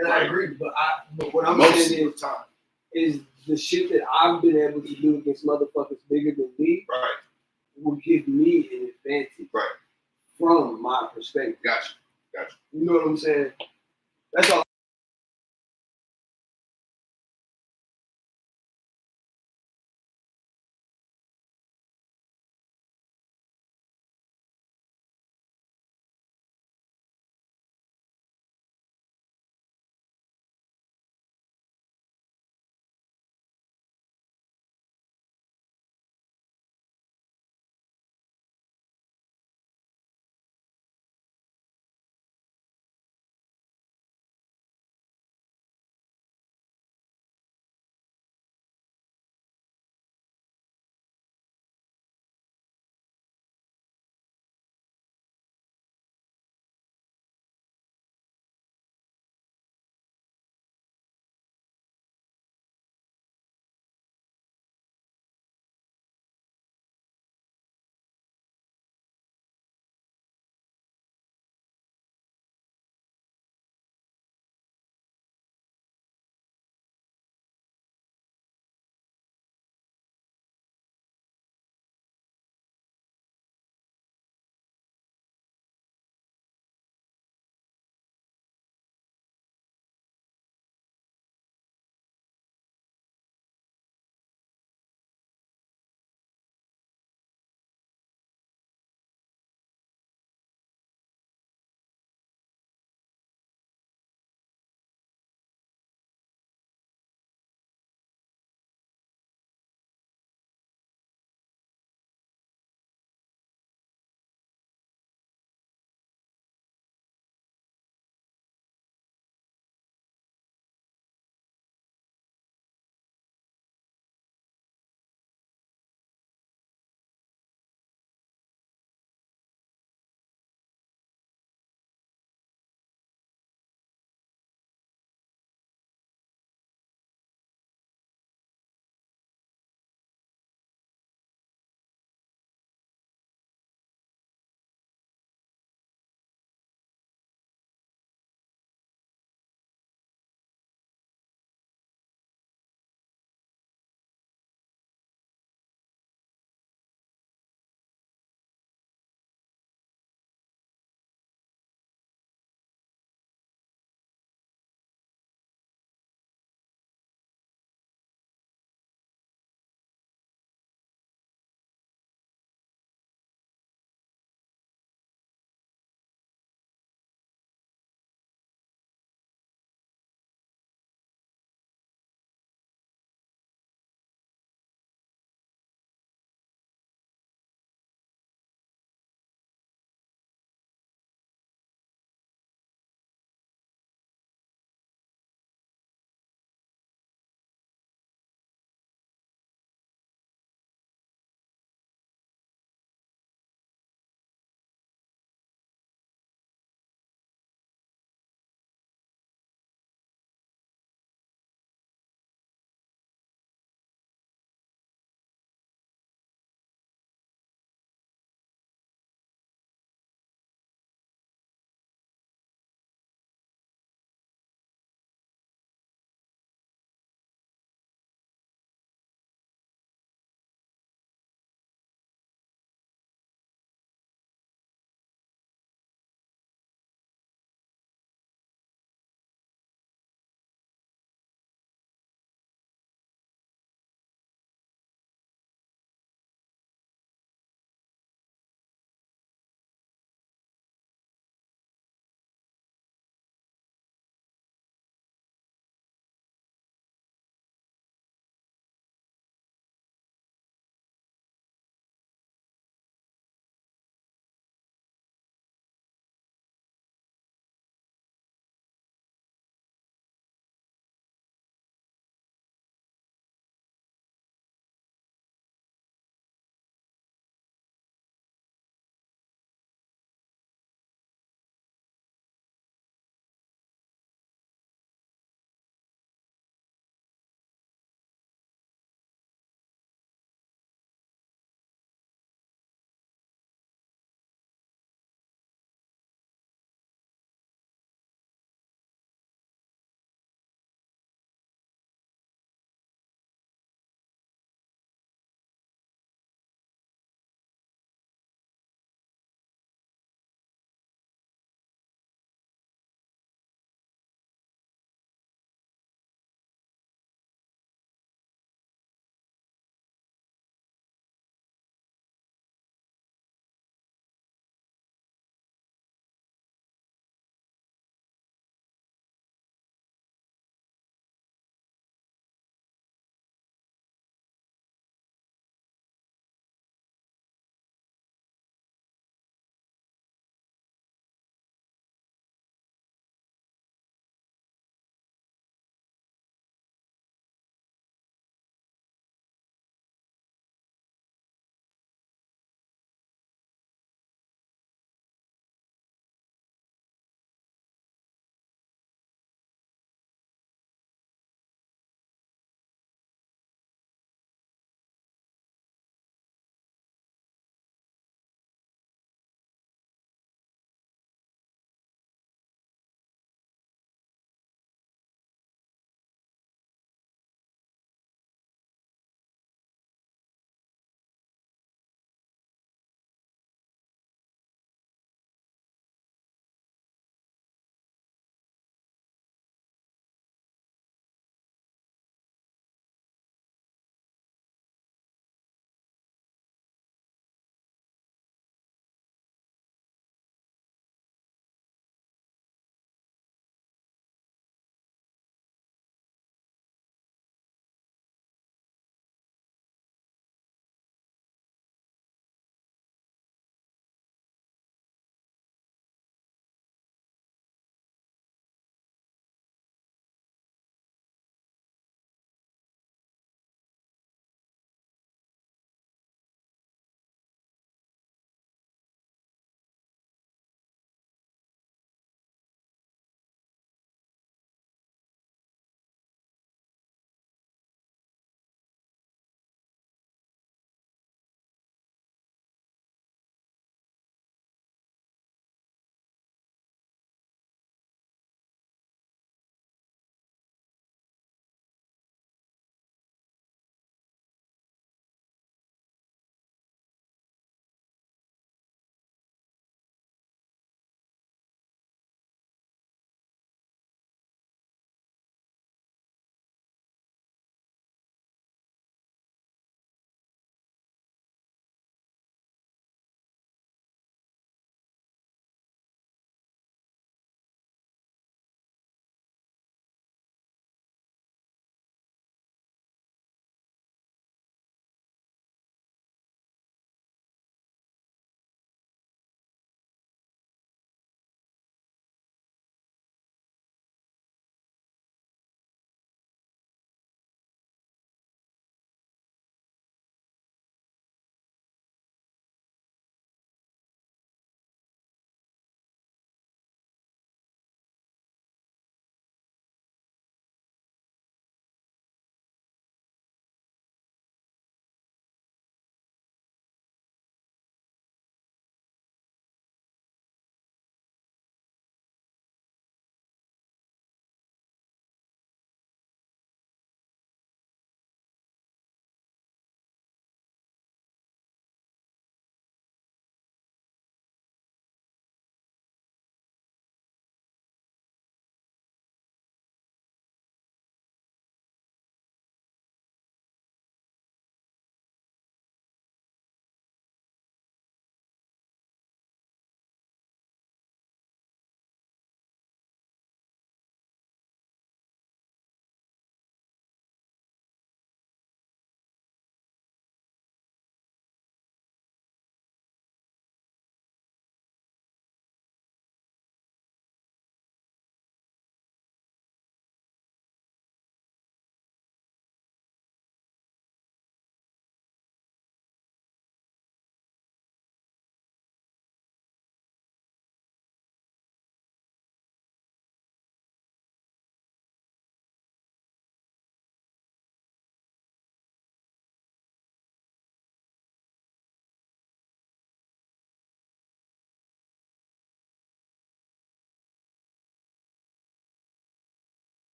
And I agree, but what I'm Most saying of the time. is the shit that I've been able to do against motherfuckers bigger than me Right. will give me an advantage. Right. From my perspective. Gotcha. You know what I'm saying? That's all.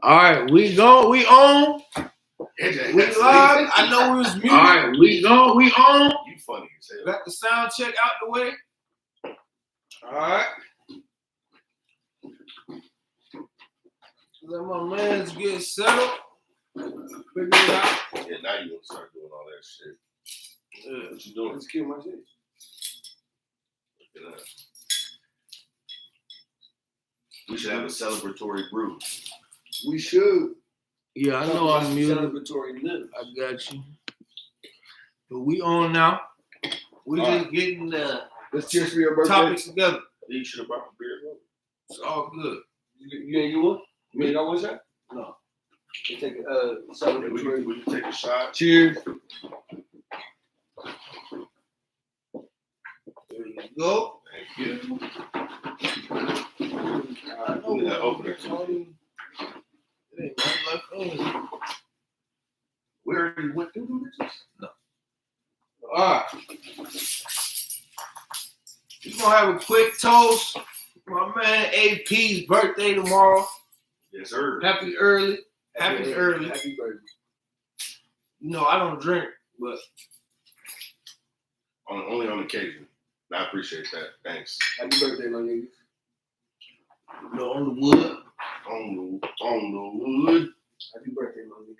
All right, we on. We live. I know we was muted. All right, we on. You funny as hell. Got the sound check out the way. All right. Let my mans get settled. Figure it out. Yeah, now you gonna start doing all that shit. Yeah. What you doing? Let's kill my shit. Look at that. We should have a celebratory brew. We should. Yeah, I know I'm muted. Celebratory live. I got you. But we on now. We just getting the Let's cheers for your birthday. topics together. You should have brought a beer. It's all good. You ain't get one? You ain't got one shot? No. Let's take Yeah, celebratory. we can take a shot. Cheers. There you go. Thank you. I Give me that opener too. It ain't right left. We already went through them bitches? No. All right. We're going to have a quick toast. My man AP's birthday tomorrow. Yes, sir. Happy early. Happy early. Happy birthday. You know, I don't drink, but Only on occasion. I appreciate that. Thanks. Happy birthday, my niggas. you know, on the wood. On the wood. Happy birthday, my niggas.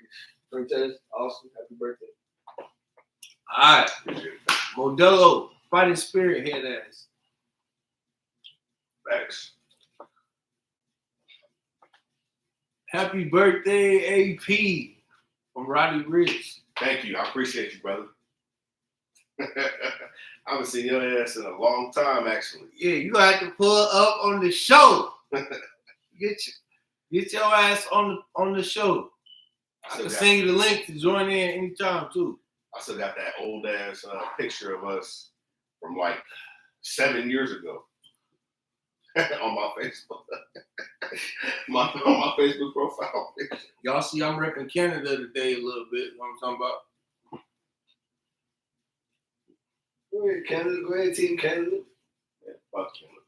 Princess, Austin, happy birthday. All right. Appreciate that. Modelo, fighting spirit, head ass. Thanks. Happy birthday, AP, from Roddy Rich. Thank you. I appreciate you, brother. I haven't seen your ass in a long time, actually. Yeah, you have to pull up on the show. Get your ass on the show. I can send you the link to join in anytime too. I still got that old ass picture of us from like 7 years ago on my Facebook. on my Facebook profile picture. Y'all see I'm repping Canada today a little bit. You know what I'm talking about? Go ahead, Canada. Go ahead, Team Canada. Yeah, fuck Canada.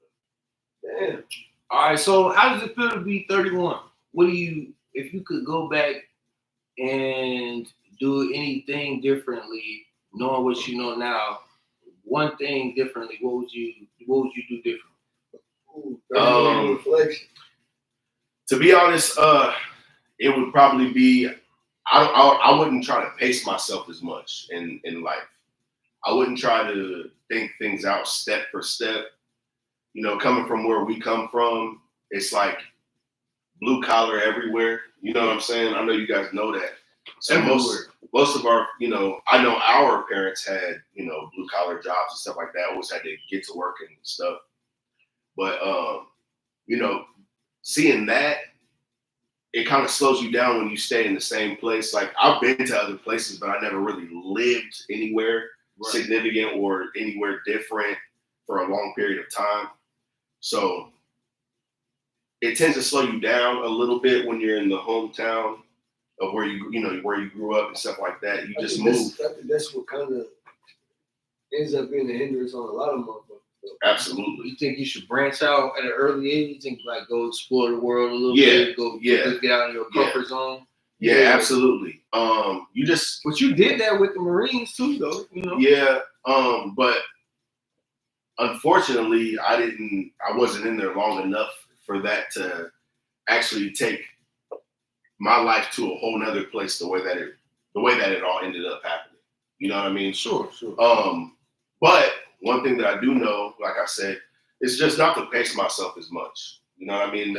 Damn. All right, so how does it feel to be 31? What do you, if you could go back and do anything differently, knowing what you know now, one thing differently, what would you do differently? Ooh, reflection. To be honest, it would probably be I wouldn't try to pace myself as much in life. I wouldn't try to think things out step for step. You know, coming from where we come from, it's like blue collar everywhere. You know what I'm saying? I know you guys know that. So most of our, you know, I know our parents had, you know, blue collar jobs and stuff like that. Always had to get to work and stuff. But you know, seeing that, it kind of slows you down when you stay in the same place. Like I've been to other places, but I never really lived anywhere significant or anywhere different for a long period of time. So it tends to slow you down a little bit when you're in the hometown of where where you grew up and stuff like that. You just move. I think that's what kind of ends up being a hindrance on a lot of motherfuckers. Absolutely. You think you should branch out at an early age and like go explore the world a little bit? Get out of your comfort zone. Yeah, absolutely. You just. But you did that with the Marines too, though. You know. Yeah. But unfortunately, I wasn't in there long enough for that to actually take my life to a whole nother place the way that it all ended up happening. You know what I mean? Sure. But one thing that I do know, like I said, is just not to pace myself as much. You know what I mean?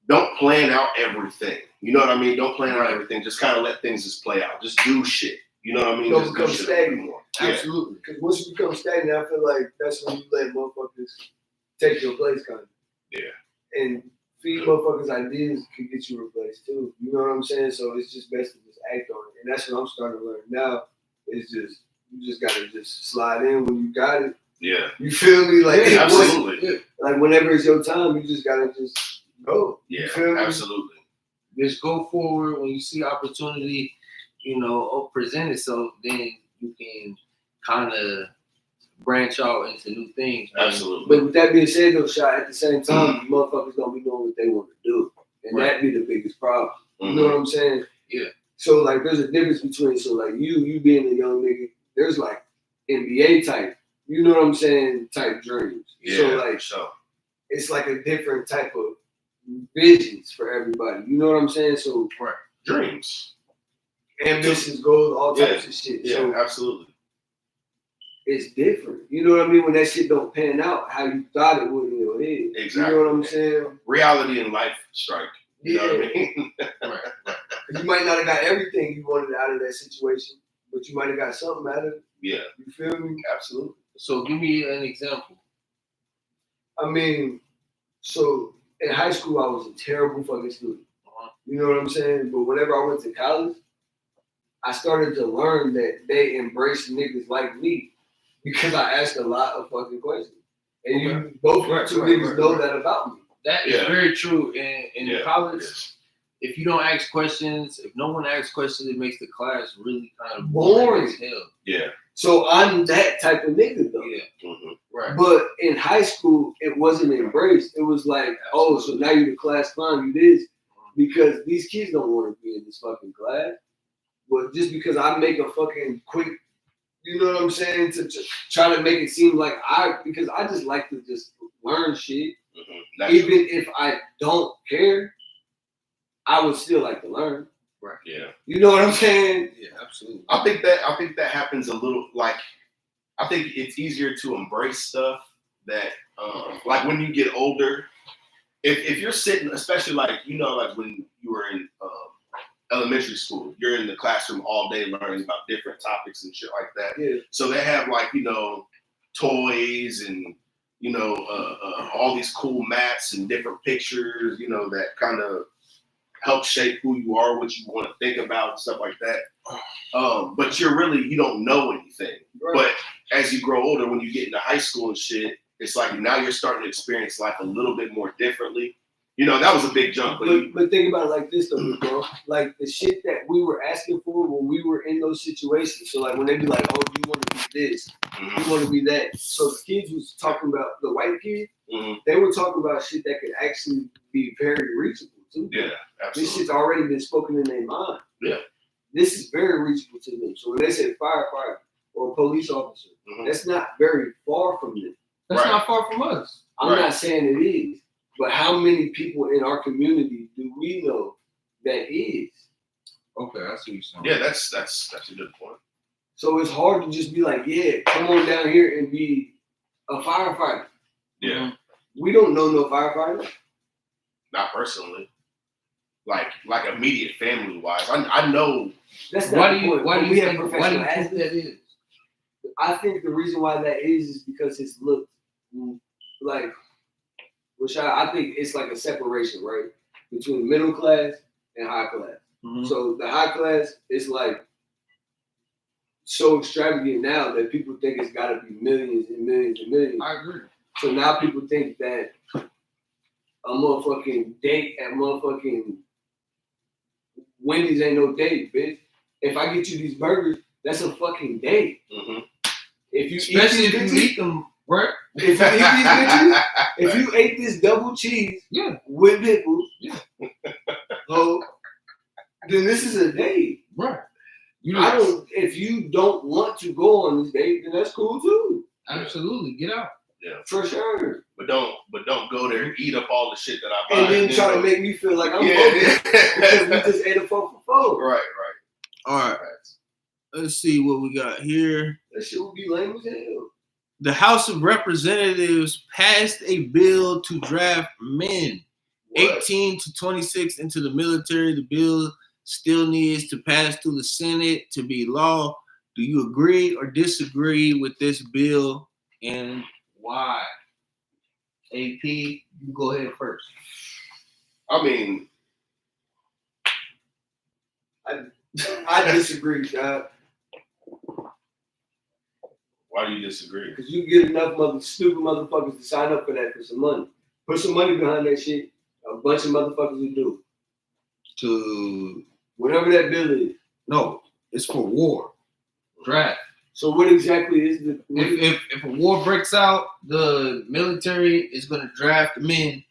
Don't plan out everything. You know what I mean? Don't plan out everything. Just kind of let things just play out. Just do shit. You know what I mean? Don't just become stagnant more. Yeah. Absolutely. Because once you become stagnant, I feel like that's when you let motherfuckers take your place, kind of. Yeah. And feed motherfuckers ideas could get you replaced too. You know what I'm saying? So it's just best to just act on it. And that's what I'm starting to learn now. It's just you just gotta just slide in when you got it. Yeah. You feel me? Like absolutely. Like whenever it's your time, you just gotta just go. Yeah. You feel me? Absolutely. Just go forward when you see opportunity, present itself, then you can kind of branch out into new things. Man. Absolutely. But with that being said, though, Shot, at the same time, motherfuckers don't be doing what they want to do. and Right. that be the biggest problem. You Mhm. know what I'm saying? Yeah. So like, there's a difference between you being a young nigga. There's like NBA type, you know what I'm saying, type dreams. Yeah, So like, for sure. it's like a different type of visions for everybody. You know what I'm saying? So Dreams. ambitions, goals, all types of shit. Yeah, So absolutely. it's different. You know what I mean? When that shit don't pan out how you thought it would in your head. Exactly. You know what I'm saying? Reality and life strike. You know what I mean? Right. You might not have got everything you wanted out of that situation, but you might have got something out of it. Yeah, You feel me? absolutely. So give me an example. I mean, so in high school I was a terrible fucking student. You know what I'm saying? But whenever I went to college, I started to learn that they embrace niggas like me because I asked a lot of fucking questions. And you both two niggas know that about me. That is Yeah. very true. In Yeah, college, it is. if you don't ask questions, if no one asks questions, it makes the class really kind of Boring. as hell. Yeah. So I'm that type of nigga though. Yeah. Mhm. Right. But in high school, it wasn't embraced. It was like, oh, so now you the class clown, you this. Because these kids don't want to be in this fucking class. But just because I make a fucking quick, you know what I'm saying, to try to make it seem like because I just like to just learn shit. Mhm. That's Even if I don't care, I would still like to learn. Right. yeah. You know what I'm saying? Yeah, absolutely. I think that happens a little. Like, I think it's easier to embrace stuff that, like when you get older. If you're sitting, especially like like when you were in elementary school, you're in the classroom all day learning about different topics and shit like that. Yeah. So they have like toys and all these cool mats and different pictures, that kind of help shape who you are, what you want to think about, and stuff like that. But you don't know anything. Right. But as you grow older, when you get into high school and shit, it's like now you're starting to experience life a little bit more differently. That was a big jump. But think about it like this though, bro. Like the shit that we were asking for when we were in those situations. So like when they be like, oh, you want to be this, you want to be that. So the kids was talking about the white kids. Mhm. They were talking about shit that could actually be very reachable too. Yeah, This absolutely. shit's already been spoken in their mind. Yeah. This is very reachable to them. So when they say firefighter or police officer, Mhm. that's not very far from them. That's Right. not far from us. I'm Right. not saying it is, but how many people in our community do we know that is? Okay, I see what you're saying. Yeah, that's a good point. So it's hard to just be like, yeah, come on down here and be a firefighter. Yeah, We don't know no firefighter. not personally. Like immediate family wise, I know. That's not Why the do you point. why But do we you have think professional that athletes. is? I think the reason why that is because it's looked like, which I think it's like a separation, right, between middle class and high class. Mhm. So the high class is like so extravagant now that people think it's got to be millions and millions and millions. I agree. So now people think that a motherfucking date at motherfucking Wendy's ain't no date, bitch. If I get you these burgers, that's a fucking date. Mhm. If you Especially eat if these you bitches, eat them, right? if you eat these bitches, if you ate this double cheese Yeah. with pickles, Yeah. oh, then this is a date. Right. If you don't want to go on this date, then that's cool too. Absolutely. Get out. For sure. But don't go there and eat up all the shit that I buy. And then try to make me feel like I'm Yeah. focused because we just ate a 4 for 4. Right. All right. Let's see what we got here. That shit would be lame as hell. The House of Representatives passed a bill to draft men What? 18 to 26 into the military. The bill still needs to pass through the Senate to be law. Do you agree or disagree with this bill, and why? AP, you go ahead first. I mean, I disagree, John. why do you disagree? Because you get enough stupid motherfuckers to sign up for that for some money. Put some money behind that shit. A bunch of motherfuckers will do To whatever that bill is. no, it's for war. Draft. So what exactly is the? If a war breaks out, the military is going to draft men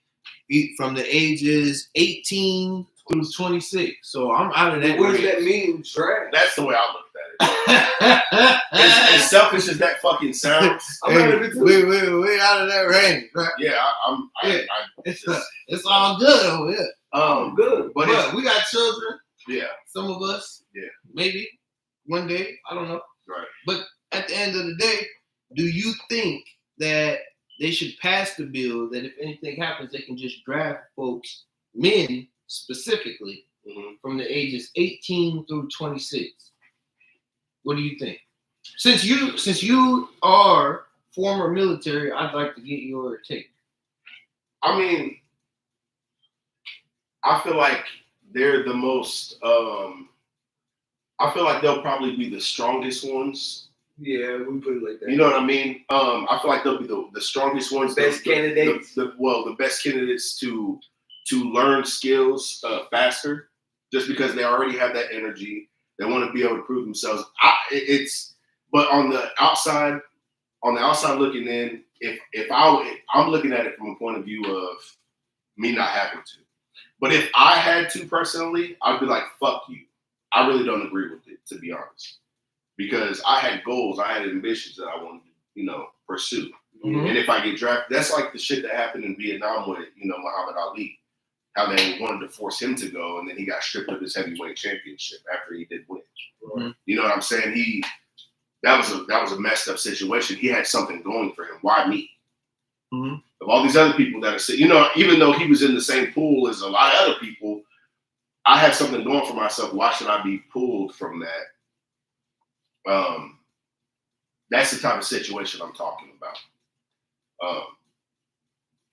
from the ages 18 through 26. So I'm out of that. What does range. that mean, trash? That's the way I looked at it. As selfish as that fucking sounds, I'm Hey, out of it too. we out of that range, right? yeah, It's all good over here. I'm good. But But we got children. yeah, Some of us, Yeah. maybe one day. I don't know. right. But at the end of the day, do you think that they should pass the bill that if anything happens, they can just draft folks, men specifically, Mhm. from the ages 18 through 26? What do you think? Since you are former military, I'd like to get your take. I mean, I feel like they're the most. I feel like they'll probably be the strongest ones. Yeah, we put it like that. You know what I mean? I feel like they'll be the strongest ones. Best candidates. The best candidates to learn skills faster, just because they already have that energy. They want to be able to prove themselves. But on the outside looking in, I'm looking at it from a point of view of me not having to. But if I had to personally, I'd be like, fuck you. I really don't agree with it, to be honest. Because I had goals, I had ambitions that I wanted to, pursue. Mhm. And if I get drafted, that's like the shit that happened in Vietnam with, Muhammad Ali. How they wanted to force him to go, and then he got stripped of his heavyweight championship after he did win. Mhm. You know what I'm saying? That was a messed up situation. He had something going for him. Why me? Mhm. Of all these other people that are sitting, even though he was in the same pool as a lot of other people, I have something going for myself. Why should I be pulled from that? That's the type of situation I'm talking about.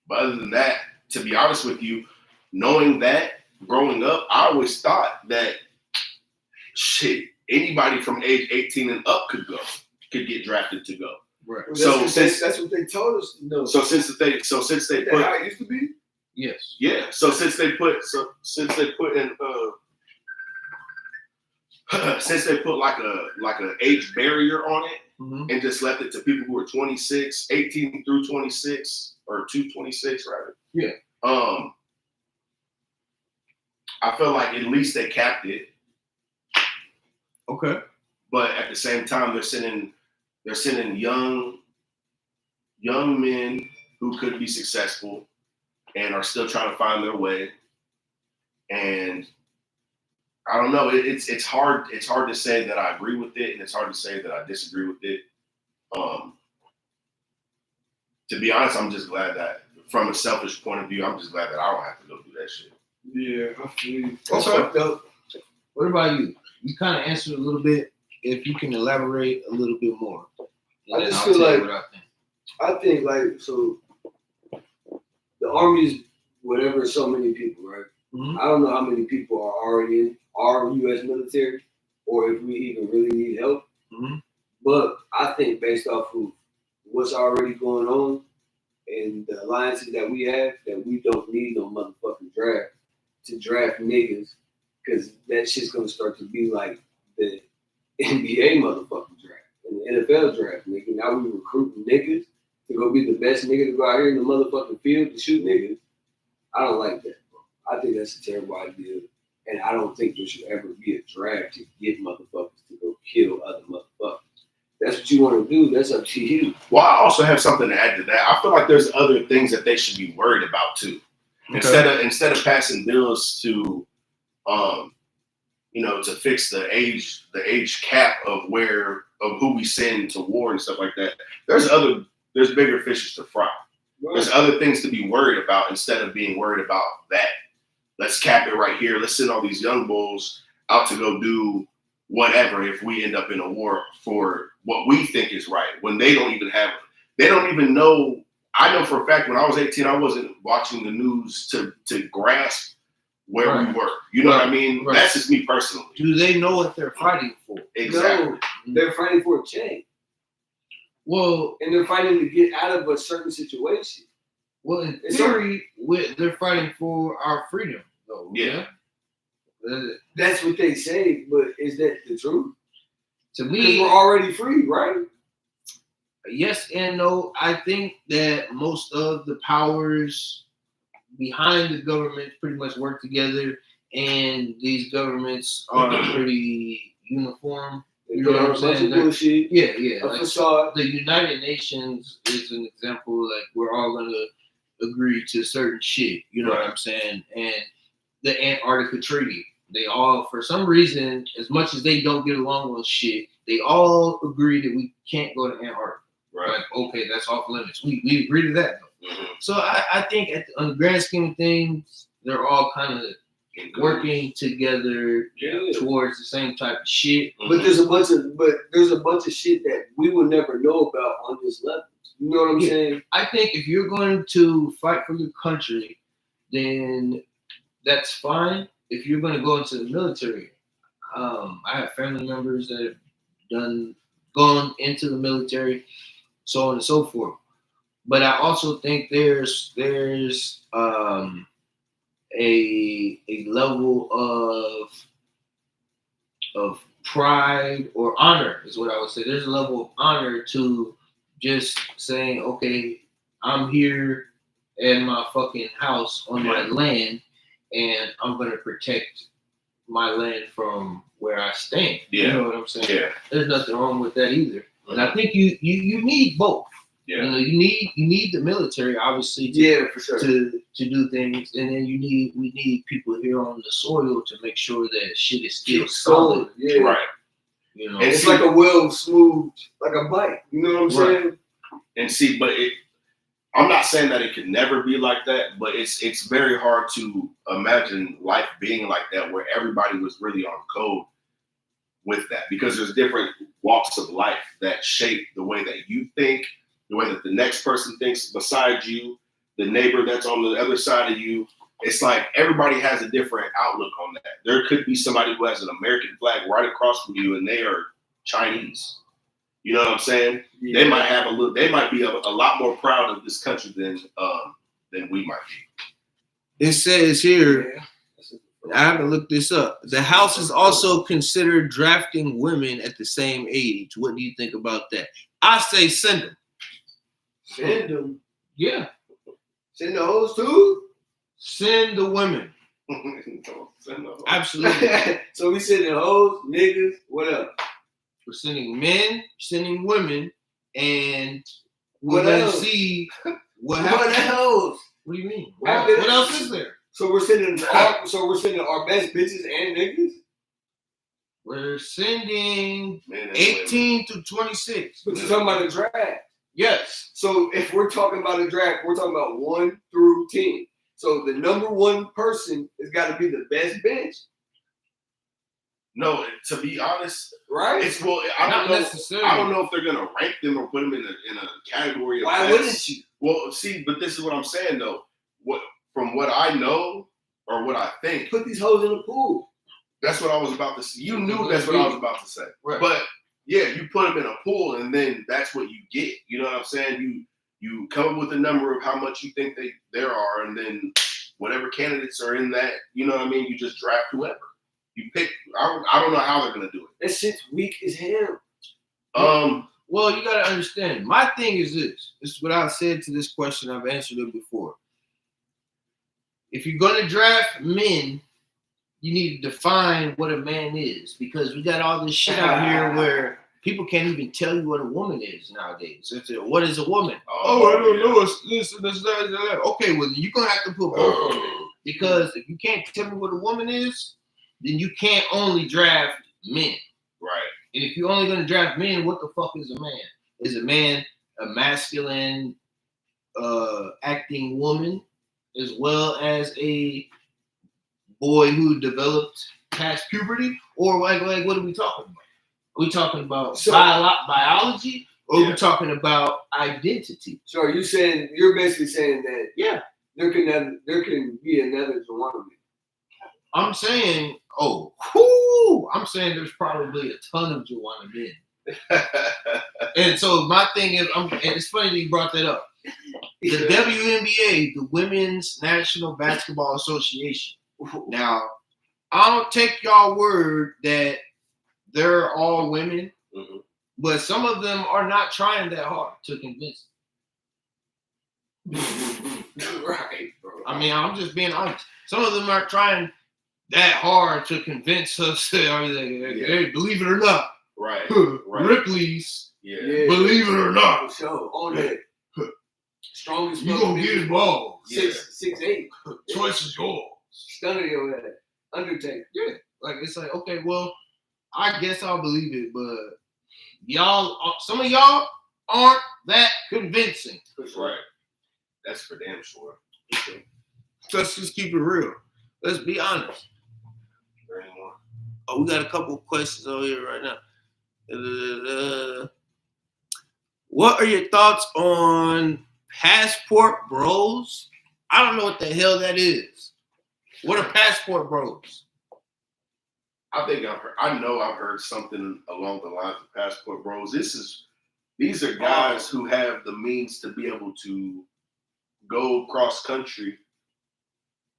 But other than that, to be honest with you, knowing that growing up, I always thought that anybody from age 18 and up could get drafted to go. Right. Well, So that's what they told us. No. So since they Is that put how it used to be? Yes. yeah, since they put like a age barrier on it Mhm. and just left it to people who are 26, 18 through 26 or 226 rather. Yeah. I feel like at least they capped it, Okay. but at the same time they're sending young men who could be successful and are still trying to find their way. And I don't know. It's hard to say that I agree with it, and it's hard to say that I disagree with it. To be honest, I'm just glad that, from a selfish point of view, I'm just glad that I don't have to go do that shit. Yeah, I feel you. That's Okay. fucked up. What about you? You kind of answered a little bit. If you can elaborate a little bit more, I just I'll feel tell you like- what I think. I think the army is whatever, so many people, right? Mhm. I don't know how many people are already in our U.S. military, or if we even really need help. Mhm. But I think based off of what's already going on and the alliances that we have, that we don't need no motherfucking draft to draft niggas, because that shit's gonna start to be like the NBA motherfucking draft and the NFL draft, nigga. Now we recruiting niggas to go be the best nigga to go out here in the motherfucking field to shoot niggas. I don't like that, bro. I think that's a terrible idea. And I don't think there should ever be a draft to get motherfuckers to go kill other motherfuckers. That's what you want to do. That's up to you. Well, I also have something to add to that. I feel like there's other things that they should be worried about too. Okay. Instead of passing bills to to fix the age cap of who we send to war and stuff like that. There's bigger fishes to fry. There's other things to be worried about instead of being worried about that. Let's cap it right here. Let's send all these young bulls out to go do whatever if we end up in a war for what we think is right, when they don't even know. I know for a fact when I was 18, I wasn't watching the news to grasp where Right. we were. You know what I mean? Right. That's just me personally. Do they know what they're fighting for? Exactly. No, they're fighting for a change. Well, And they're fighting to get out of a certain situation. in It's theory, they're fighting for our freedom, though. Yeah. That's what they say, but is that the truth? To Because me, we're already free, right? yes and no. I think that most of the powers behind the government pretty much work together, and these governments are pretty uniform. You know what I'm saying? Bullshit. Yeah. A Like, facade. the United Nations is an example. Like, we're all gonna agree to certain shit. You know what I'm saying? And the Antarctica Treaty, they all, for some reason, as much as they don't get along on shit, they all agree that we can't go to Antarctica. Right. Like, okay, that's off limits. We agree to that. So I think on the grand scheme of things, they're all kind of working together towards the same type of shit. But there's a bunch of shit that we will never know about on this level. You know what I'm saying? I think if you're going to fight for your country, then that's fine. If you're going to go into the military, I have family members that have gone into the military, so on and so forth. But I also think there's a level of pride or honor is what I would say. There's a level of honor to just saying, okay, I'm here in my fucking house on my land, and I'm gonna protect my land from where I stand. You know what I'm saying? Yeah. There's nothing wrong with that either. And I think you need both. Yeah. You know, you need the military, obviously, For sure. to do things, and then we need people here on the soil to make sure that shit is still solid. Yeah. Right. You know, And it's like a well-smoothed, like a bike. You know what I'm saying? And see, but I'm not saying that it could never be like that, but it's very hard to imagine life being like that where everybody was really on code with that, because there's different walks of life that shape the way that you think, the way that the next person thinks beside you, the neighbor that's on the other side of you. It's like everybody has a different outlook on that. There could be somebody who has an American flag right across from you and they are Chinese. You know what I'm saying? Yeah. They might be a lot more proud of this country than we might be. It says here, I haven't looked this up. The House is also considered drafting women at the same age. What do you think about that? I say send them. Send them. yeah, Send the hoes too. send the women. Absolutely. So we sending hoes, niggas, what else? We're sending men, sending women, and we're What gonna else? see what What happens. else? What do you mean? After What that- else is there? So we're sending our best bitches and niggas. We're sending Men and 18 to 26. But you're talking about a draft. Yes. So if we're talking about a draft, we're talking about 1 through 10. So the number one person has got to be the best bitch, No, to be honest, right? I Not don't know. necessarily. I don't know if they're gonna rank them or put them in a category of Why best. wouldn't you? Well, see, but this is what I'm saying though. From what I know or what I think, Put these hoes in the pool. that's what I was about to say. You knew that's what I was about to say. Right. But yeah, you put them in a pool and then that's what you get. You know what I'm saying? You come up with a number of how much you think there are, and then whatever candidates are in that, you know what I mean? You just draft whoever. You pick. I don't know how they're gonna do it. That shit's weak as hell. Well, you gotta understand. My thing is this. This is what I said to this question. I've answered it before. If you're gonna draft men, you need to define what a man is, because we got all this shit out here where people can't even tell you what a woman is nowadays. What is a woman? Oh, I don't know. It's this, that. Okay, well, you're gonna have to put both of them, because if you can't tell me what a woman is, then you can't only draft men. Right. And if you're only gonna draft men, what the fuck is a man? Is a man a masculine acting woman, as well as a boy who developed past puberty? Or like what are we talking about? Are we talking about biology, or are we talking about identity? So are you saying, you're basically saying that Yeah. there can be another Joanna man? I'm saying, I'm saying there's probably a ton of Joanna men. And so my thing is, and it's funny that you brought that up. The WNBA, the Women's National Basketball Association. Now, I don't take y'all word that they're all women, but some of them are not trying that hard to convince them. Right, bro. I mean, I'm just being honest. Some of them are trying that hard to convince us that, hey, believe it or not, Right. Ripley's, Yeah. believe it or not, For sure. On that. Strongest you gonna get involved. 6'8". Choice is yours. Stunner your ass. Undertaker. Yeah, like it's like, okay, well, I guess I'll believe it, but y'all, some of y'all aren't that convincing. Right. That's for damn sure. Let's just keep it real. Let's be honest. Anymore. Oh, we got a couple of questions over here right now. What are your thoughts on passport bros? I don't know what the hell that is. What are passport bros? I think I know I've heard something along the lines of passport bros. These are guys who have the means to be able to go cross country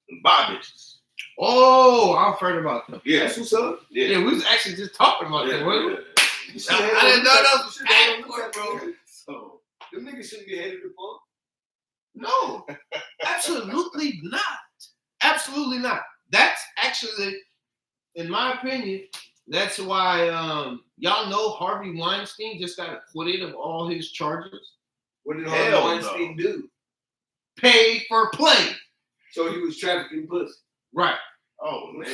and buy bitches. Oh, I've heard about them. Yeah. That's what's up. Yeah, we was actually just talking about that, wasn't we? I didn't know that was passport bros. So Them niggas shouldn't get headed to pump. No, absolutely not. Absolutely not. That's actually, in my opinion, that's why y'all know Harvey Weinstein just got acquitted of all his charges. What did Hell Harvey Weinstein do? Pay for play. So he was trafficking pussy. Right. oh man.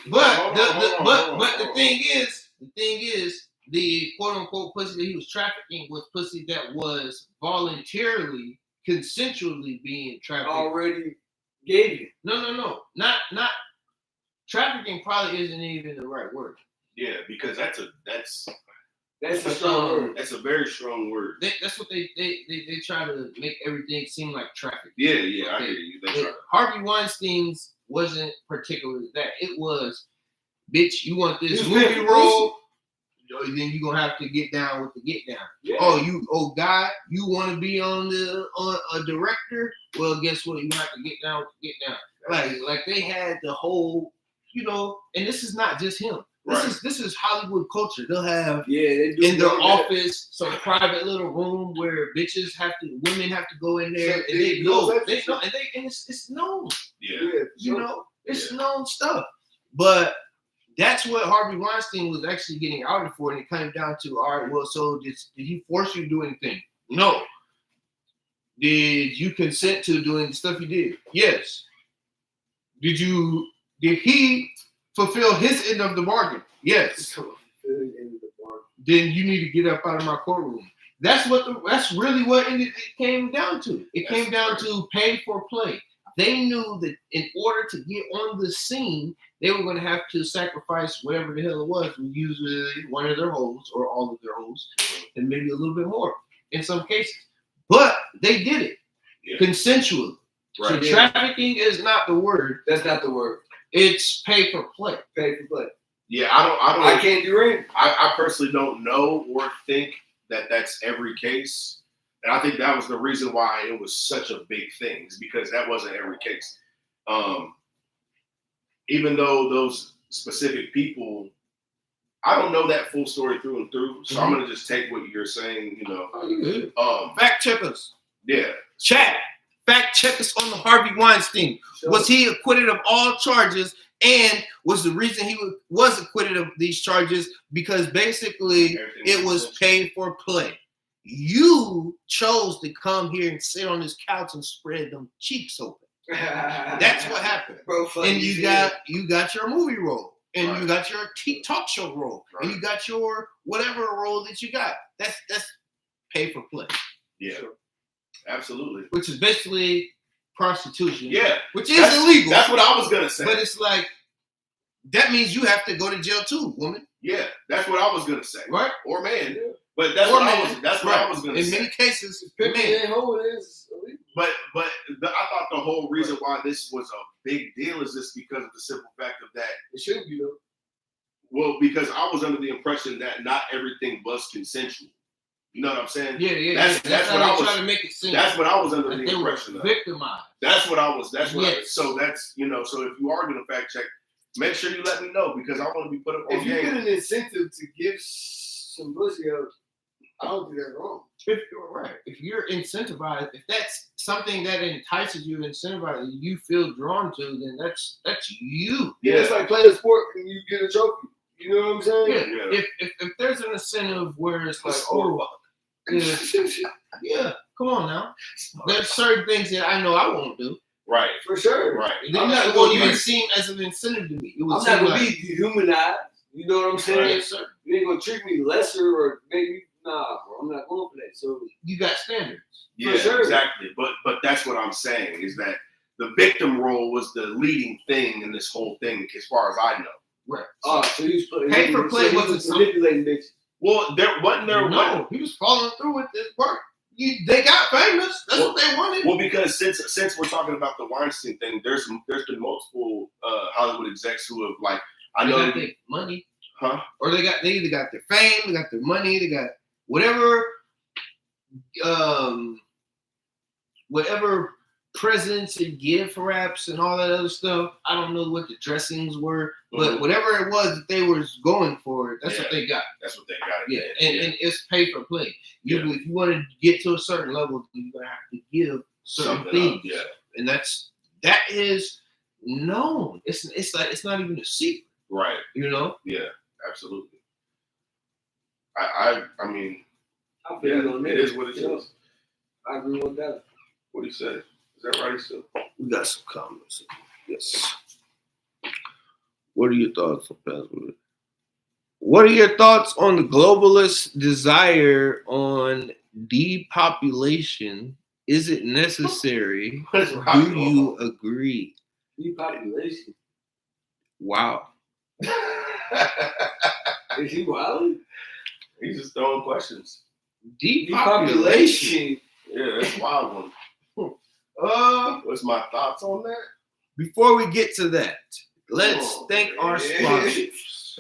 But Hold on. the thing is, the quote unquote pussy that he was trafficking was pussy that was voluntarily, consensually being trafficked. Already gave you. No. Not trafficking probably isn't even the right word. Yeah, because that's That's a strong word. that's a very strong word. That's what they try to make everything seem like trafficking. Yeah, I hear you. They try. Harvey Weinstein's wasn't particularly that. It was, bitch, you want this He's movie making role, then you're gonna have to get down with the get down. Yeah. Oh guy, you want to be on a director? Well, guess what? You have to get down with the get down. Like they had the whole, and this is not just him. This is Hollywood culture. They'll have they do in their know that. office some private little room where women have to go in there, So and they know know, that shit. and it's known. Yeah. Yeah, It's known stuff. But that's what Harvey Weinstein was actually getting outed for, and it came down to, all right, well, so did he force you to do anything? No. Did you consent to doing the stuff you did? Yes. Did he fulfill his end of the bargain? Yes. Then you need to get up out of my courtroom. That's really what it came down to. It came down to pay for play. They knew that in order to get on the scene, they were going to have to sacrifice whatever the hell it was, usually one of their hoes or all of their hoes, and maybe a little bit more in some cases. But they did it consensually. Right. So trafficking is not the word. That's not the word. It's pay for play. Pay for play. Yeah, I I can't do it. I personally don't know or think that that's every case. And I think that was the reason why it was such a big thing, is because that wasn't every case. Even though those specific people, I don't know that full story through and through. So I'm going to just take what you're saying, Oh, you good. Fact check us. Yeah. Chat. Fact check us on the Harvey Weinstein. Sure. Was he acquitted of all charges? And was the reason he was acquitted of these charges because basically it was paid for play? You chose to come here and sit on this couch and spread them cheeks open. That's what happened. Bro, funny And you shit. got your movie role, and Right. you got your talk show role, and you got your whatever role that you got. That's pay for play, Yeah. Absolutely. Which is basically prostitution. Yeah. Which is illegal. That's what I was going to say. But it's like, that means you have to go to jail too, woman. Yeah, that's what I was going to say. right? Or man. Yeah. But that's Or what man. I was going to In say. many cases, Pimping man. and hoeing is illegal. But I thought the whole reason why this was a big deal is just because of the simple fact of that. It shouldn't be though. Well, because I was under the impression that not everything was consensual. You know what I'm saying? Yeah. That's how what I they was- try to make it seem. That's what I was under like the they were impression of. victimized. That's what I was. Yes. So that's so if you are going to fact check, make sure you let me know because I want to be put up on If you get game. an incentive to give some pussy up, I don't think that's wrong. If you're right, if you're incentivized, if that's something that entices you, incentivizes you, feel drawn to, then that's you. Yeah, it's like playing a sport and you get a trophy. You know what I'm saying? Yeah. If there's an incentive where it's like, oh, yeah, come on now. There's certain things that I know I won't do. Right. For sure. Right. They're not going to even seem as an incentive to me. It would I'm seem not gonna like, be dehumanized. You know what I'm saying? yes, sir. You ain't gonna treat me lesser or make me nah, bro. I'm not going for that. So You got standards. Yeah, For sure. exactly. But that's what I'm saying is that the victim role was the leading thing in this whole thing, as far as I know. Right. so he was playing. Pay for play wasn't something. manipulating bitches. Well, there wasn't there. No, he was following through with this work. They got famous. That's what they wanted. Well, because since we're talking about the Weinstein thing, there's been multiple Hollywood execs who have like They got their money, huh? or they either got their fame, they got their money, they got whatever presents and gift wraps and all that other stuff. I don't know what the dressings were, but whatever it was that they were going for, that's what they got. That's what they got. Yeah, and it's pay for play. If you want to get to a certain level, you're gonna have to give certain things. Yeah, And that is known. It's like it's not even a secret. right. You know? Yeah, absolutely. I mean, I feel you on that. it is what it Yeah. is. I agree with that. What do you say? Is that right still? We got some comments. Yes. What are your thoughts on Pastor? What are your thoughts on the globalist desire on depopulation? Is it necessary? What's Do wrong? you agree? Depopulation. Wow. Is he wild? He's just throwing questions. Depopulation. Yeah, that's a wild one. What's my thoughts on that? Before we get to that, let's thank our man. sponsors.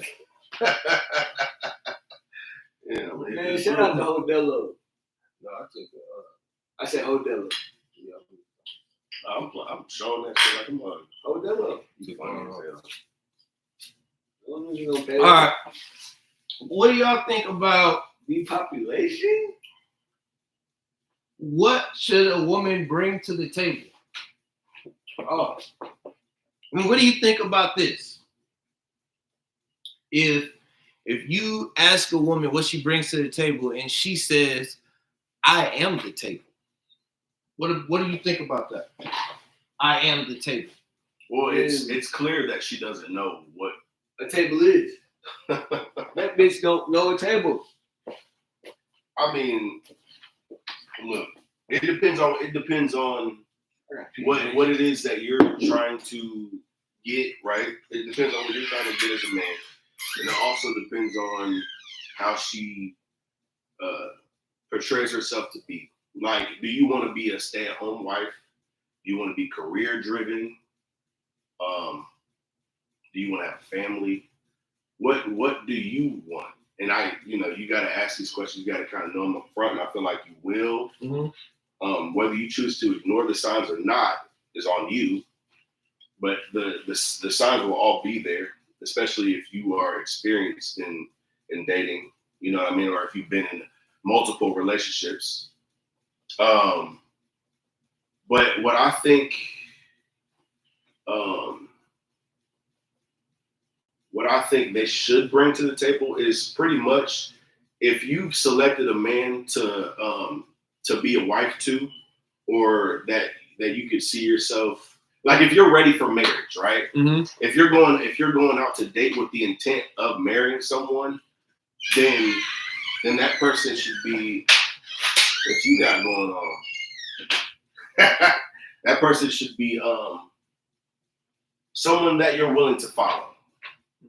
Yeah, Man, shout out to Hodello. No, I think I said Hodello. I'm showing that shit like a mug. Hodello. You funny as hell. All all right. What do y'all think about Depopulation? what should a woman bring to the table? Oh, I mean, what do you think about this? If you ask a woman what she brings to the table and she says, "I am the table," what do you think about that? I am the table. Well, it's clear that she doesn't know what. a table is. That bitch don't know a table. I mean, look, it depends on what it is that you're trying to get, right? It depends on what you're trying to get as a man, and it also depends on how she portrays herself to be. Like, do you want to be a stay-at-home wife? Do you want to be career-driven? Do you want to have a family? What do you want? And you got to ask these questions. You got to kind of know them up front. And I feel like you will. Mm-hmm. Whether you choose to ignore the signs or not is on you. But the signs will all be there, especially if you are experienced in dating. You know what I mean? Or if you've been in multiple relationships. But what I think. What I think they should bring to the table is pretty much if you've selected a man to be a wife to, or that you could see yourself, like if you're ready for marriage, right? Mm-hmm. If you're going out to date with the intent of marrying someone, then that person should be what you got going on. That person should be someone that you're willing to follow.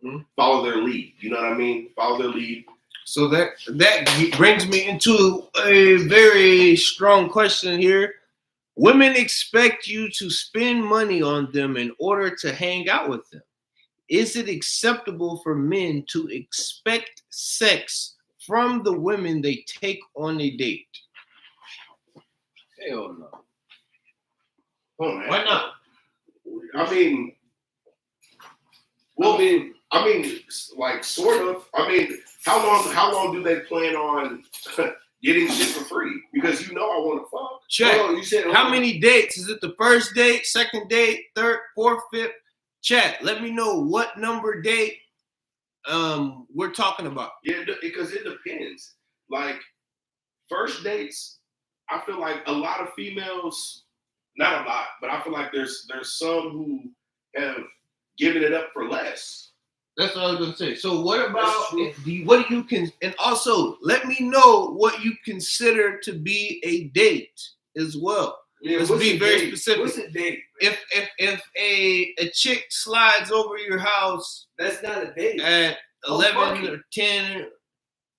Mm-hmm. Follow their lead. You know what I mean? Follow their lead. So that brings me into a very strong question here. Women expect you to spend money on them in order to hang out with them. Is it acceptable for men to expect sex from the women they take on a date? Hell no. Oh, man. Why not? I mean, well, I mean, like sort of. I mean, how long do they plan on getting shit for free? Because you know I want to fuck. Check. Oh, you said How many dates? Is it the first date, second date, third, fourth, fifth? Chat. Let me know what number date we're talking about. Yeah, because it depends. Like first dates, I feel like a lot of females, not a lot, but I feel like there's some who have given it up for less. That's what I was gonna say. So what about That's true. what do you can, and also let me know what you consider to be a date as well. Yeah, Let's what's be a very date? specific. What's a date? If a chick slides over your house That's not a date. at Oh, 11 fuck it. or 10,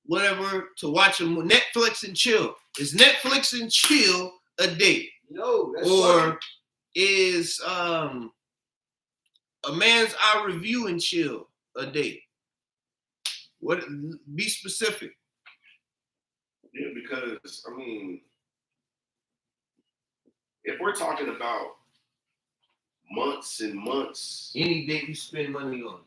whatever, to watch a Netflix and chill. Is Netflix and chill a date? No, that's Or fucking- is a man's eye review and chill a date? What? Be specific. Yeah, because I mean, if we're talking about months and months, Any date you spend money on.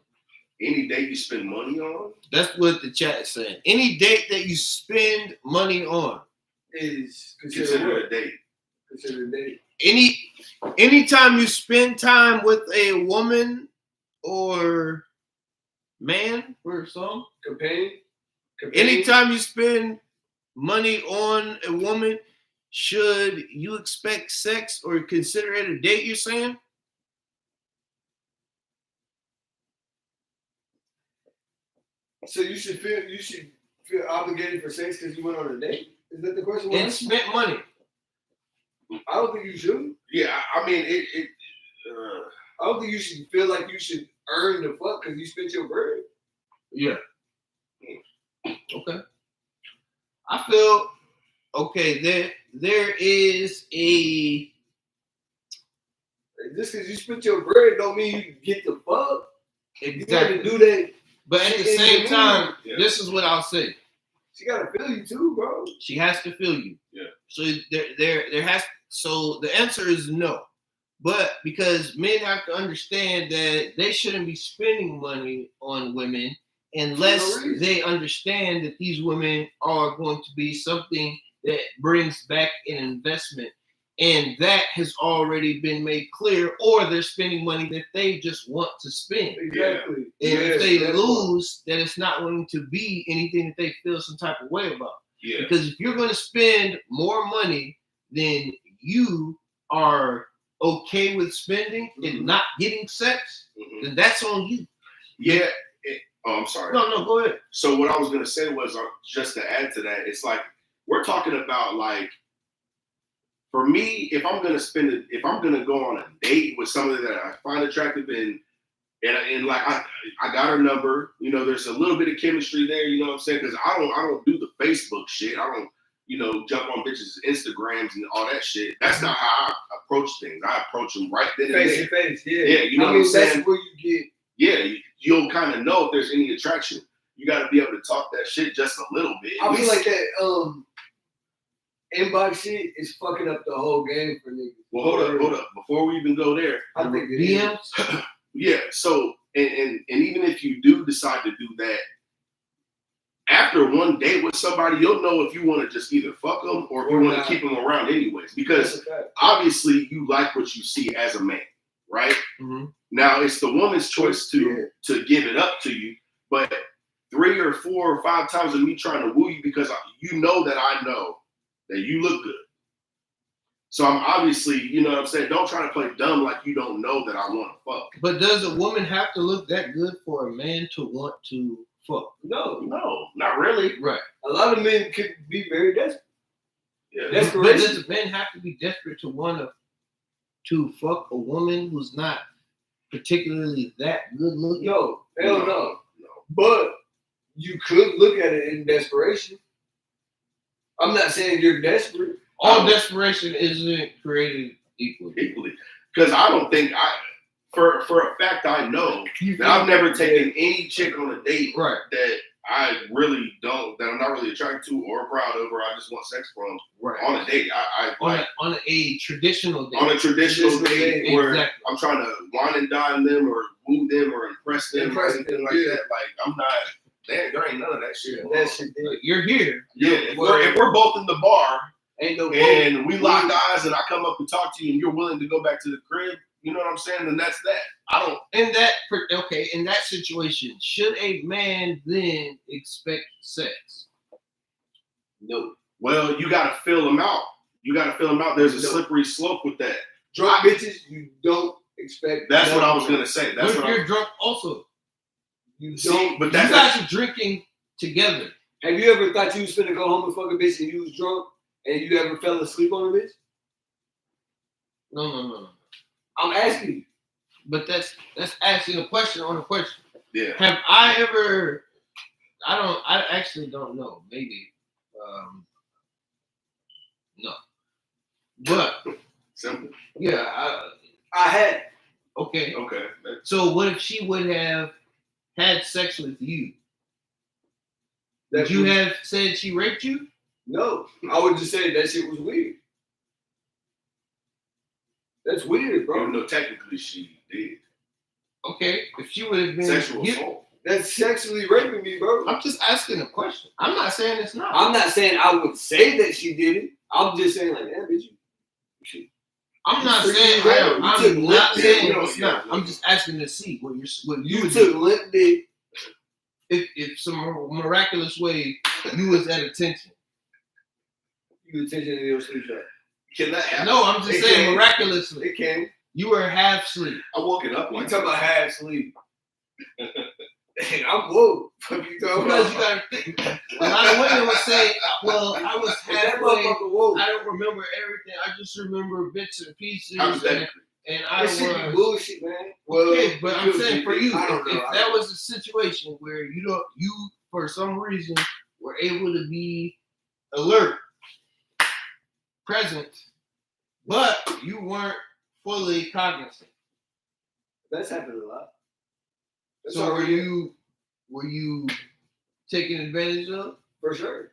any date you spend money on, That's what the chat is saying. Any date that you spend money on. is consider considered it a date. considered a date. Anytime you spend time with a woman or man or some, Companion. anytime you spend money on a woman, should you expect sex or consider it a date, you're saying? So you should feel obligated for sex because you went on a date. Is that the question? And spent money. I don't think you should. Yeah, I mean it. I don't think you should feel like you should earn the fuck because you spent your bread. Yeah. Okay. I feel okay. There is a Just because you spent your bread don't mean you get the fuck. You got to exactly, do that. but at the in same the time, Yeah. this is what I'll say. She got to feel you too, bro. She has to feel you. Yeah. So there has. So the answer is no, but because men have to understand that they shouldn't be spending money on women unless reason. they understand that these women are going to be something that brings back an investment, and that has already been made clear, or they're spending money that they just want to spend. Exactly. And Yes, if they that's lose, then it's not going to be anything that they feel some type of way about. Yeah, Because if you're going to spend more money than you are okay with spending and Mhm. not getting sex, mhm. then that's on you. Yeah. Oh, I'm sorry. No, go ahead. So what I was gonna say was just to add to that, it's like we're talking about like for me, if I'm gonna go on a date with somebody that I find attractive and like I got her number, you know, there's a little bit of chemistry there, you know what I'm saying? Because I don't do the Facebook shit. I don't, you know, jump on bitches' Instagrams and all that shit. That's not how I approach things. I approach them right then and Face there. to face, yeah. Yeah, you know I what mean, I'm saying? that's where you get. Yeah, you'll kind of know if there's any attraction. You got to be able to talk that shit just a little bit. I feel like that inbox shit is fucking up the whole game for niggas. Well, hold up. Before we even go there, I think it is. DMs? yeah. So, and even if you do decide to do that, after one date with somebody, you'll know if you want to just either fuck them or if you Or want to not. keep them around anyways. That's Because a fact. obviously you like what you see as a man, right? Mhm. Now it's the woman's choice to Yeah. give it up to you, but 3 or 4 or 5 times of me trying to woo you because you know that I know that you look good. So I'm obviously, you know what I'm saying? Don't try to play dumb like you don't know that I want to fuck. But does a woman have to look that good for a man to want to fuck? No, No, not really. Right. a lot of men could be very desperate. Yeah. That's But correct. does a man have to be desperate to want to fuck a woman who's not particularly that good looking? No, hell no. No. But you could look at it in desperation. I'm not saying you're desperate. All desperation isn't created equally. Equally. Because I don't think for a fact I know that I've never taken any chick on a date Right. that I really don't, that I'm not really attracted to or proud of, or I just want sex from Right. on a date. I like On a traditional date. on a traditional date where Exactly. I'm trying to wine and dine them or woo them or impress them Impress or anything like them, yeah. that. Like I'm not. There ain't none of that shit. That shit did. You're here. Yeah, if we're both in the bar Ain't no and we lock eyes and I come up and talk to you and you're willing to go back to the crib, you know what I'm saying? Then that's that. I don't. In that situation, should a man then expect sex? No. Well, you got to fill them out. There's a slippery slope with that. Drunk bitches, you don't expect. That's what I was nothing. gonna say. What That's if what you're drunk also? You See, don't. but You that's guys are drinking together. Have you ever thought you was finna go home and fuck a bitch and you was drunk and you ever fell asleep on a bitch? No. I'm asking you. But that's asking a question on a question. yeah. Have I ever? I actually don't know. Maybe. No. But Simple. yeah. I had. Okay. Okay. So what if she would have had sex with you? That Would you was- have said she raped you? No, I would just say that shit was weird. That's weird, bro. Even though technically she did Okay. If she would have been sexual you- assault. That's sexually raping me, bro. I'm just asking a question. I'm not saying it's not. I'm not saying I would say that she did it. I'm just saying like, damn, bitch, you I'm not You saying took I am. I'm not lip saying dick. it's not. I'm just asking to see what you would took do. limp dick. If some miraculous way you was at attention. You attention to your sleep shot. Can that happen? No, I'm just It saying can. miraculously. It can. You were half asleep. I woke it up. You Like talking about half sleep? I'm woke. What you talking Because you about? gotta think. A lot of women would say, well, I was If that halfway. motherfucker woke. I don't remember everything. I just remember bits and pieces. hypothetically. And I That shit be was. bullshit, man. Well, Okay, but I'm it could saying be. for you, I don't know. if that was a situation where you for some reason were able to be alert, present, but you weren't fully cognizant. That's happened a lot. That's So already were you taken advantage of? for sure.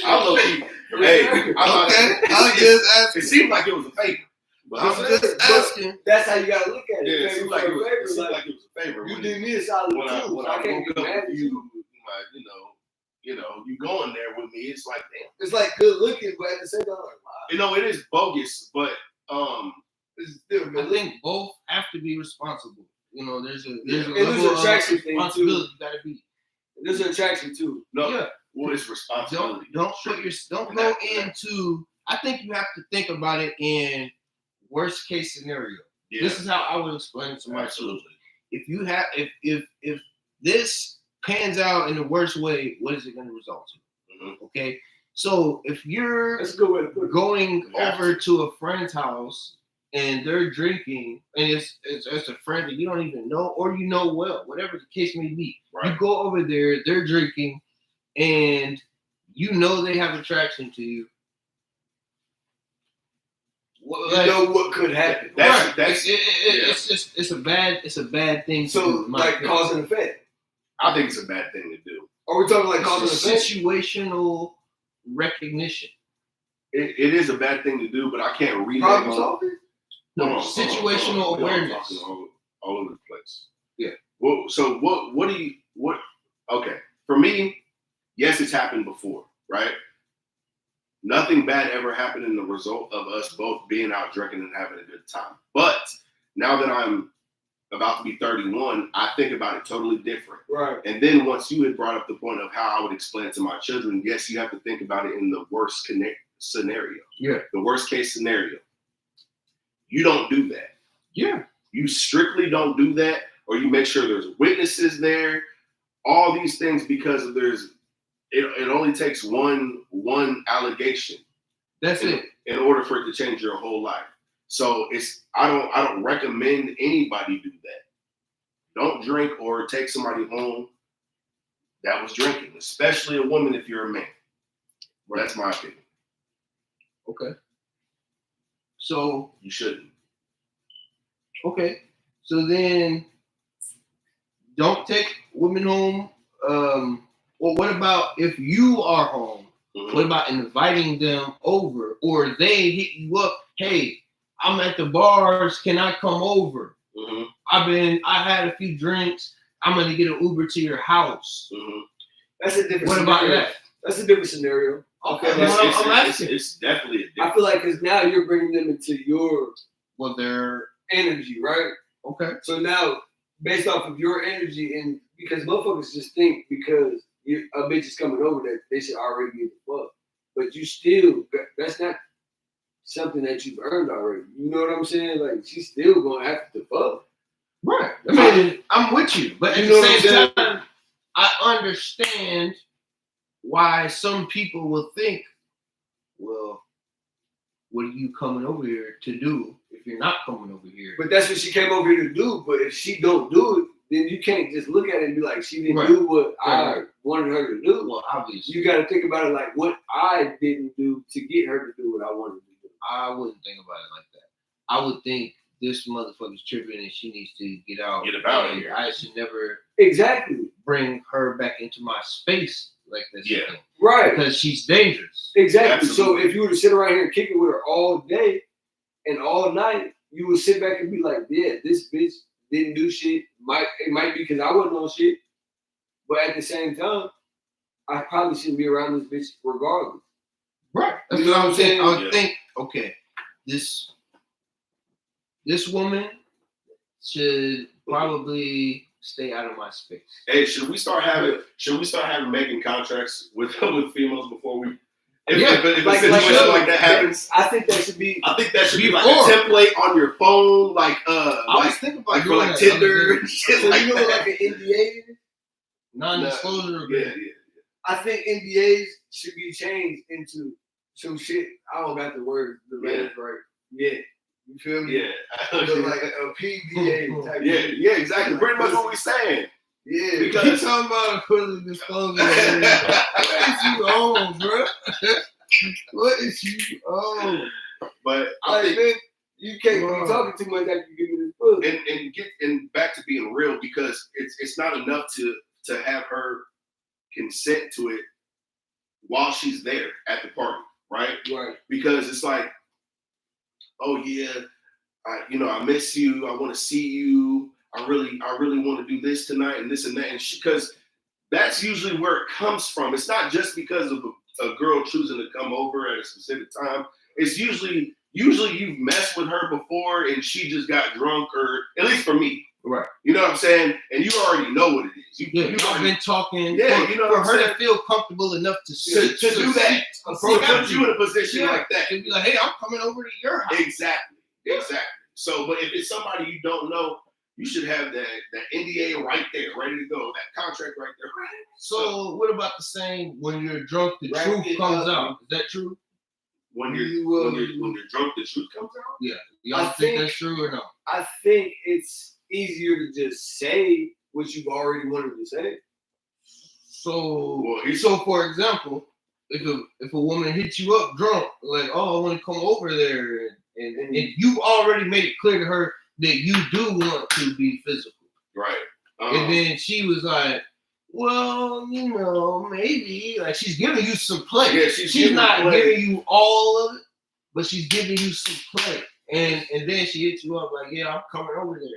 I'm low key. Hey, I'm Okay, not, I'm just asking. it seemed like it was a favor. But I'm I'm just asking. That's how you gotta look at it. yeah, it Favor seemed like for it was, favor, it seemed like, like it was a favor. you When, did me a solid when too. I, when so I I can't woke be up mad at with you. you going there with me, it's like, damn. It's like good looking, but at the same time, like, wow, You know, it is bogus, but it's still I good. think both have to be responsible. You know, there's a And there's level an of attraction thing responsibility too. you gotta be. There's an attraction too. no, Yeah. well, it's responsibility. Don't go into. I think you have to think about it in worst case scenario. Yeah, This is how I would explain it to my children. absolutely. If you have, if this pans out in the worst way, what is it going to result in? Mhm. Okay, so if you're That's a good way to put it. going You have over to a friend's house and they're drinking, and it's a friend that you don't even know or you know well, whatever the case may be, Right. you go over there, they're drinking, and you know they have attraction to you. You know what could happen. It's a bad thing. So, to do, in my like opinion. cause and effect. I think it's a bad thing to do. Are we talking like It's cause and just effect? situational recognition. It is a bad thing to do, but I can't read Problem it. solving? No, situational awareness. All over the place. Yeah. Well, so what do you okay. For me, yes, it's happened before, right? Nothing bad ever happened in the result of us both being out drinking and having a good time. But now that I'm about to be 31, I think about it totally different. Right. And then once you had brought up the point of how I would explain it to my children, yes, you have to think about it in the worst scenario. Yeah. The worst case scenario. You don't do that. Yeah. You strictly don't do that, or you make sure there's witnesses there. All these things because it only takes one allegation That's it. in order for it to change your whole life. So I don't recommend anybody do that. Don't drink or take somebody home that was drinking, especially a woman if you're a man. Well, that's my opinion. Okay. So You shouldn't. Okay. So then, don't take women home. Well, what about if you are home? What about inviting them over, or they hit you up? Hey, I'm at the bars. Can I come over? I had a few drinks. I'm gonna get an Uber to your house. That's a different. What scenario. about that? That's a different scenario. Okay, It's definitely a I feel like because now you're bringing them into your they're energy, right? okay. So now, based off of your energy, and because motherfuckers just think because a bitch is coming over that they should already get the fuck, but you still that's not something that you've earned already. You know what I'm saying? Like she's still gonna have to fuck. Right. I mean, I'm with you, but at You know the what I'm same saying? time, I understand why some people will think, well, what are you coming over here to do if you're not coming over here? But that's what she came over here to do. But if she don't do it, then you can't just look at it and be like, she didn't do what I wanted her to do. Well, obviously, you got to think about it like what I didn't do to get her to do what I wanted to do. I wouldn't think about it like that. I would think this motherfucker's tripping and she needs to get out. Get about here. I should never exactly bring her back into my space like this. Yeah. Again, right. because she's dangerous. Exactly. Absolutely. So if you were to sit around here and kick it with her all day and all night, you would sit back and be like, yeah, this bitch didn't do shit. It might be because I wasn't on shit. But at the same time, I probably shouldn't be around this bitch regardless. Right. That's You know what I'm saying. I Yeah. would think, okay, this woman should probably stay out of my space. Hey, should we start having making contracts with females before we? If a like situation like that happens, I think that should be. I think that should be like Before. a template on your phone, like I was thinking about like for doing like that the other Tinder day. and shit So like you know what that. like an NDA is? Non-disclosure Yeah, agreement. yeah. I think NDAs should be changed into some shit. I don't got the word, the letters right. Yeah. You feel me? Yeah, But like a PDA type yeah, shit. yeah, exactly. Pretty much what we saying. Yeah. Because- Keep talking about a equivalent disclosure agreement. What is you on, bro? What is you on? But I Like, think man, you can't Wow. be talking too much after you give me this book. and back to being real, because it's not enough to have her consent to it while she's there at the party, right? Right. Because it's like, oh yeah, I miss you. I want to see you. I really want to do this tonight and this and that. And because that's usually where it comes from. It's not just because of a girl choosing to come over at a specific time. It's usually you've messed with her before and she just got drunk, or at least for me. Right. You know what I'm saying? And you already know what it is. You Y'all already, been talking Yeah, for, you know for what I'm her saying? to feel comfortable enough to do that. So put you in a position Yeah. like that. To be like, hey, I'm coming over to your house. Exactly. Yeah. Exactly. So, but if it's somebody you don't know, you should have that NDA right there, ready to go. That contract right there. So what about the saying when you're drunk, the Wrap truth it comes up. out? Is that true? When You, you're drunk, the truth comes out. Yeah. Y'all I think think- that's true or no? I think it's easier to just say what you've already wanted to say. So, Well, so for example, if a woman hits you up drunk, like, oh, I want to come over there, and you already made it clear to her that you do want to be physical, Right. and then she was like, well, maybe, like she's giving you some play. Yeah, She's giving not play. giving you all of it, but she's giving you some play, and then she hits you up like, yeah, I'm coming over there.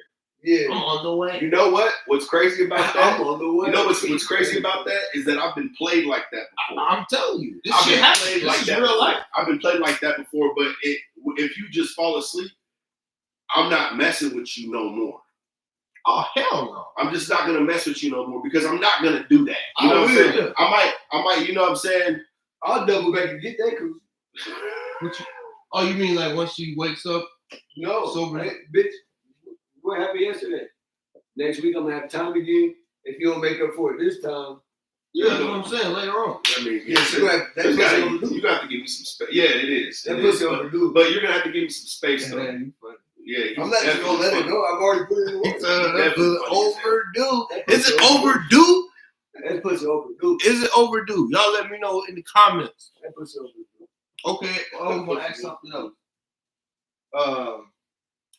I'm Yeah. on the way. You know what? What's crazy about that? I'm on the way. You know what's crazy about that is that I've been played like that before. I'm telling you, this I've shit been happens. played This like is that. real before. life. I've been played like that before, but if you just fall asleep, I'm not messing with you no more. Oh hell no. I'm just not gonna mess with you no more because I'm not gonna do that. You I know what I'm will. saying? I might. You know what I'm saying? I'll double back and get that cruise. Oh, you mean like once she wakes up? No. Sober. Hey, bitch, what happened yesterday? Next week I'm gonna have time again. If you don't make up for it this time, Yeah, that's what I'm saying. Later on. I mean, yeah, you you got to give me some space. Yeah, it is. That It is. pussy overdue. But you're gonna have to give me some space, though. Man, you funny. Yeah, I'm not just gonna let it go. I've already put it in the water. That Definitely pussy funny as hell. overdue. That Is pussy it overdue? That pussy overdue. Is it overdue? Y'all let me know in the comments. That pussy overdue. Okay, I'm gonna ask something else.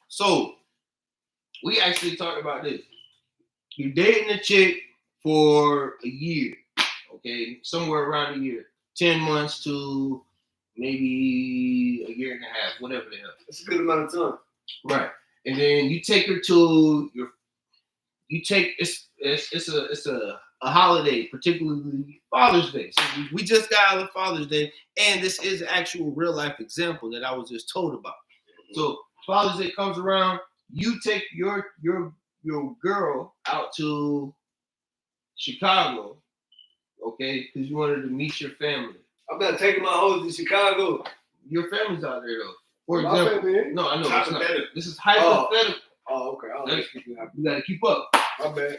So We actually talked about this. You're dating a chick for a year, okay, somewhere around a year, 10 months to maybe a year and a half, whatever the hell. That's a good amount of time. Right, and then you take her to it's a holiday, particularly Father's Day. So we just got out of Father's Day, and this is an actual real life example that I was just told about. So Father's Day comes around, you take your girl out to Chicago, okay, because you wanted to meet your family. I'm not taking my hoes to Chicago. Your family's out there though. For My example, family ain't. no, I know it's not. Hypothetical. This is hypothetical. Oh, okay. I Hey, don't know. You gotta keep up. My bad.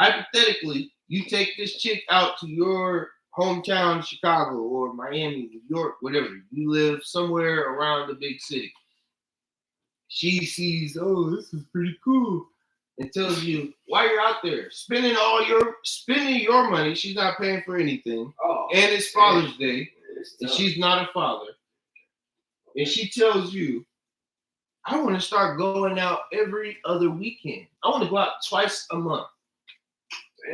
Hypothetically, you take this chick out to your hometown, Chicago or Miami, New York, whatever. You live somewhere around the big city. She sees, oh, this is pretty cool, and tells you why you're out there spending your money. She's not paying for anything, Oh, and it's Father's Day, it's and tough. she's not a father. And she tells you, I want to start going out every other weekend. I want to go out twice a month.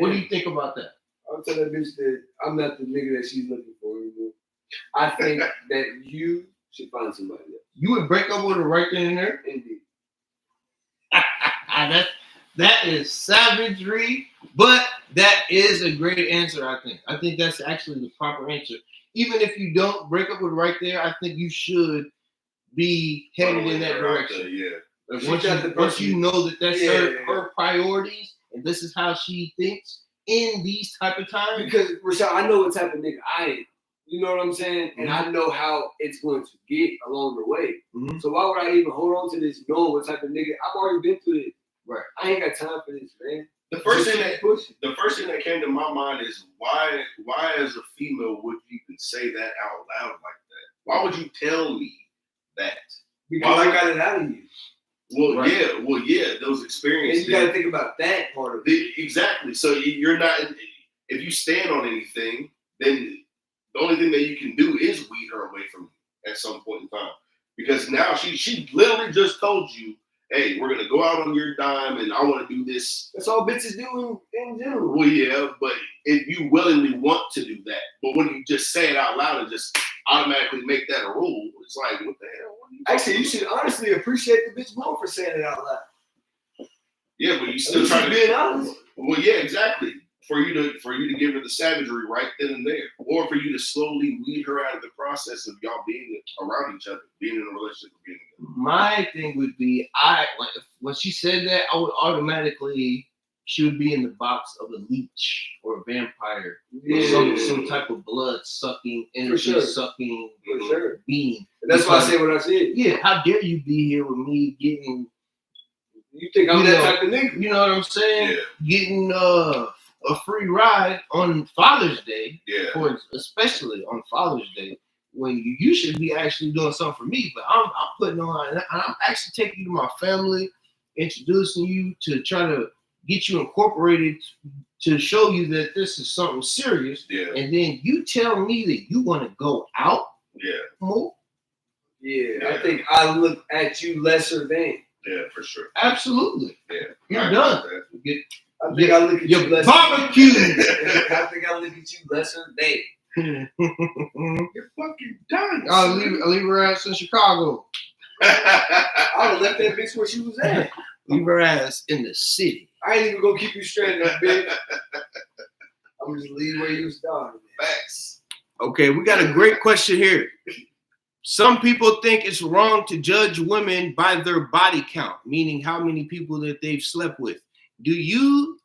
What do you think about that? I'll tell that bitch that I'm not the nigga that she's looking for anymore. I think that you should find somebody else. You would break up with her right then and there? Indeed. That is savagery, but that is a great answer, I think. I think that's actually the proper answer. Even if you don't break up with her right there, I think you should be headed in that direction. Yeah. Like once you know that that's her priorities, and this is how she thinks in these type of times. Because Rashad, I know what type of nigga I am. You know what I'm saying? And I know how it's going to get along the way. Mhm. So why would I even hold on to this knowing what type of nigga? I've already been through this. Right. I ain't got time for this, man. The first Just thing keep that pushing. the first thing that came to my mind is why as a female would you even say that out loud like that? Why would you tell me that? Because Why? I got it out of you. Well, Right. yeah, those And experiences. you got to think about that part of it. Exactly. So you're not. If you stand on anything, then the only thing that you can do is weed her away from you at some point in time. Because now she literally just told you, hey, we're gonna go out on your dime, and I want to do this. That's all bitches do in general. Well, yeah, but if you willingly want to do that, but when you just say it out loud and just automatically make that a rule, it's like, what the hell? What are you Actually, you talking should honestly appreciate the bitch more for saying it out loud. about? Yeah, but you At still least trying she's to. being honest. Well, yeah, exactly. For you to give her the savagery right then and there, or for you to slowly weed her out of the process of y'all being around each other, being in a relationship, or being together. My thing would be, when she said that, I would automatically, she would be in the box of a leech or a vampire, or some type of blood sucking, energy sure. sucking For sure. being. And that's why I said what I said. Yeah, how dare you be here with me getting, You think I'm You that know, type of nigga? you know what I'm saying? Yeah, Getting a free ride on Father's Day, yeah. especially on Father's Day, when you should be actually doing something for me. But I'm putting on, and I'm actually taking you to my family, introducing you to try to get you incorporated to show you that this is something serious. Yeah, And then you tell me that you want to go out yeah, more? Yeah, I think I look at you lesser than. yeah, for sure. Absolutely. Yeah, You're I done. got that. I think I look at You're you lesser. barbecue. I think I look at you lesser than. You're fucking done. I'll leave her ass in Chicago. I would have left that bitch where she was at. Leave her ass in the city. I ain't even gonna keep you stranded, bitch. I'm gonna just leave where you started. Facts. Okay, we got a great question here. Some people think it's wrong to judge women by their body count, meaning how many people that they've slept with. Do you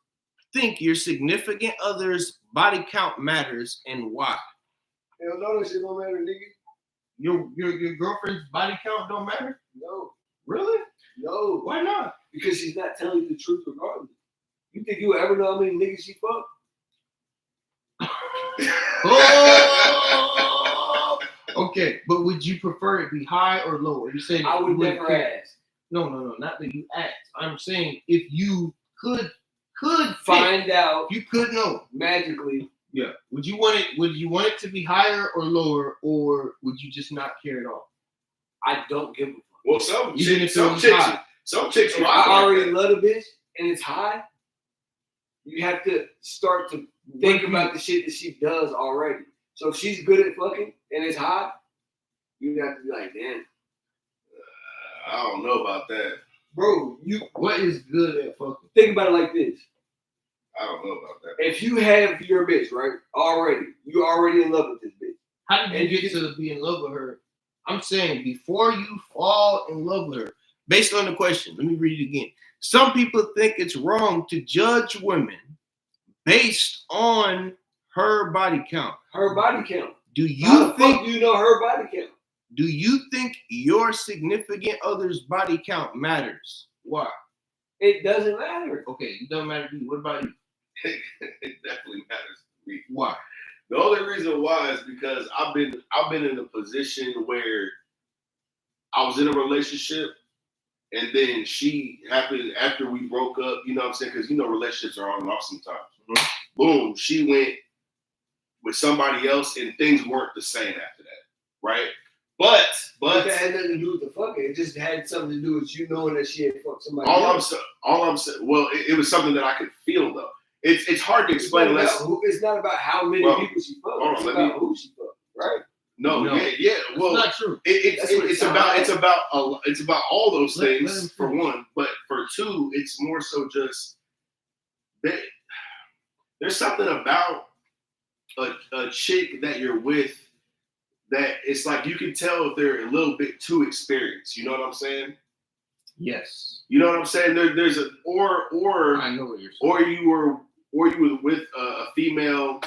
think your significant other's body count matters, and why? Hell no, that shit don't matter, nigga. Your girlfriend's body count don't matter? No, Really? no. Why not? Because she's not telling you the truth regardless. You think you ever know how many niggas she fucked? Oh! Okay, but would you prefer it be high or low? Are you saying I would you wouldn't never care? ask. No, not that you asked. I'm saying if you could Find out you could know. magically. Yeah. Would you want it to be higher or lower, or would you just not care at all? I don't give a fuck. Well, some Even if it some was chicks, high. Some chicks If rock I like already that. love a bitch and it's high, you have to start to think about the shit that she does already. So if she's good at fucking and it's high, you have to be like, damn, I don't know about that. bro. You What is good at fucking? think about it like this: I don't know about that. if you have your bitch right already, you already in love with this bitch. How did you And you get to be in love with her? I'm saying before you fall in love with her, Based on the question, let me read it again. Some people think it's wrong to judge women based on her body count. Her body count. Do How you the think fuck do you know her body count? do you think your significant other's body count matters? Why? It doesn't matter. okay, it doesn't matter to you. What about you? It definitely matters to me. Why? The only reason why is because I've been in a position where I was in a relationship and then she happened after we broke up, you know what I'm saying? Because relationships are on and off sometimes. Mhm. Boom, she went with somebody else and things weren't the same after that. Right? But But that had nothing to do with the fucking. It just had something to do with you knowing that she had fucked somebody else. all I'm saying, well, it was something that I could feel though. It's hard to explain unless It's not about how many Well, people she fucked. hold on, It's let about me- who she fucked, right? no, No. yeah. Well, It's not true. That's what it It's sounds about all those Let things him for finish. one, but for two, it's more so just that there's something about a chick that you're with that it's like you can tell if they're a little bit too experienced. You know what I'm saying? Yes. You know what I'm saying? There's a or I know what you're saying. or you were with a female.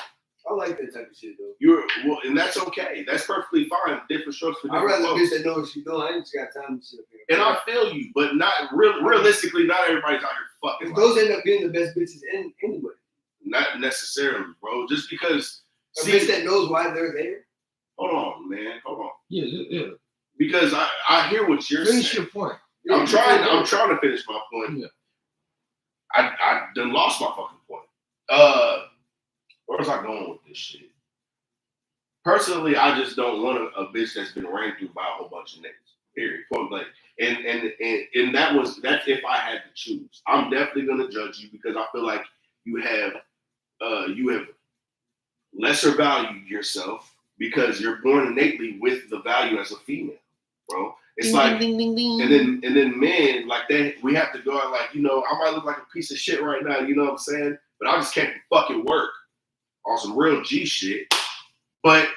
I like that type of shit though. And that's okay. That's perfectly fine. Different strokes for I'd different rather a folks. bitch that knows what she's doing. I ain't just got time to sit up here. And I feel you, but not realistically, not everybody's out here fucking. Like those end up being the best bitches anyway. Not necessarily, bro. Just because. A bitch that knows why they're there. Hold on, man. Hold on. Yeah. Because I hear what you're Finish saying. your point. I'm trying to finish my point. Yeah. I done lost my fucking point. Where was I going with this shit? Personally, I just don't want a bitch that's been ran through by a whole bunch of niggas. Period. Point blank. And that's if I had to choose. I'm definitely gonna judge you because I feel like you have lesser value yourself because you're born innately with the value as a female, bro. It's like, ding, ding, ding. and then men like that, we have to go out like, I might look like a piece of shit right now, you know what I'm saying? But I just can't fucking work on some real G shit. But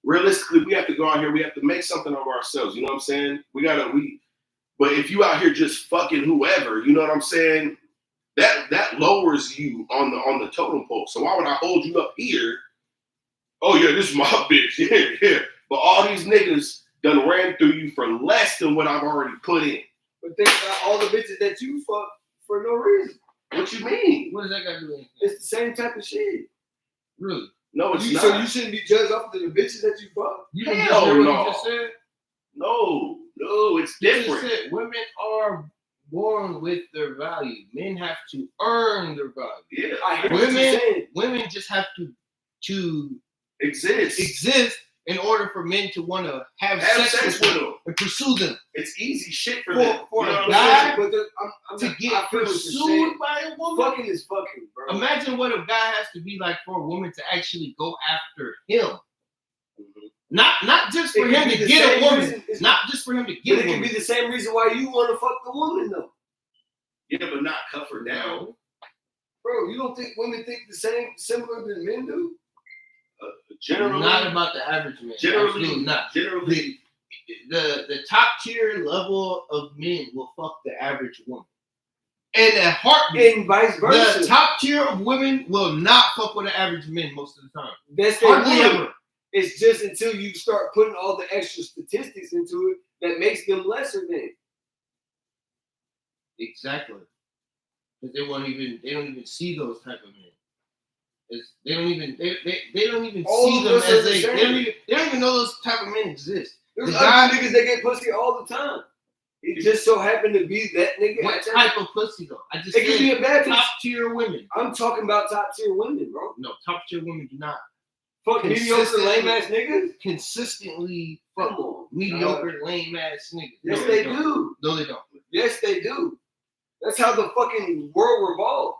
realistically, we have to go out here, we have to make something of ourselves, you know what I'm saying? But if you out here just fucking whoever, you know what I'm saying? That lowers you on the totem pole. So why would I hold you up here? Oh yeah, this is my bitch. Yeah. But all these niggas done ran through you for less than what I've already put in. But think about all the bitches that you fuck for no reason. What you mean? What does that got to do with anything? It's the same type of shit. Really? No, it's not. So you shouldn't be judged off of the bitches that you fuck. You Hell didn't just hear what no. you just said? No, it's You just different. said women are born with their value. Men have to earn their value. Yeah, I hear what you're Women- saying. Women just have to exists. exist in order for men to want to have Have sex with them and pursue them. It's easy shit for For- them. for You know a what I'm guy saying? But To I get feel what you're pursued saying. by a woman. Fucking is fucking, bro. Imagine what a guy has to be like for a woman to actually go after him. Not just for It him could to be the get a same woman. reason- it's- Not just for him to But get it a can woman. be the same reason why you want to fuck the woman, though. Yeah, but not cuff her down. Bro, you don't think women think the same, similar than men do? Generally, Not about the average man. Absolutely not. Generally, The top tier level of men will fuck the average woman. And a heartbeat. And vice versa. The top tier of women will not fuck with the average men most of the time. That's their Hardly woman. ever. It's just until you start putting all the extra statistics into it that makes them lesser than. Exactly. Because they don't even see those type of men. They don't even All see of them us are as the they same. don't even know those type of men exist. There's The other guy- niggas that get pussy all the time. It just so happened to be that nigga. What at that type of pussy though? I just It could be said a bad top bitch. tier women. I'm talking about top tier women, bro. No, top tier women do not Fuck mediocre Consistently- lame ass niggas. consistently Come fuck on. mediocre lame ass niggas. Yes, No, they don't. do. No, they don't. Yes, they do. That's how the fucking world revolves.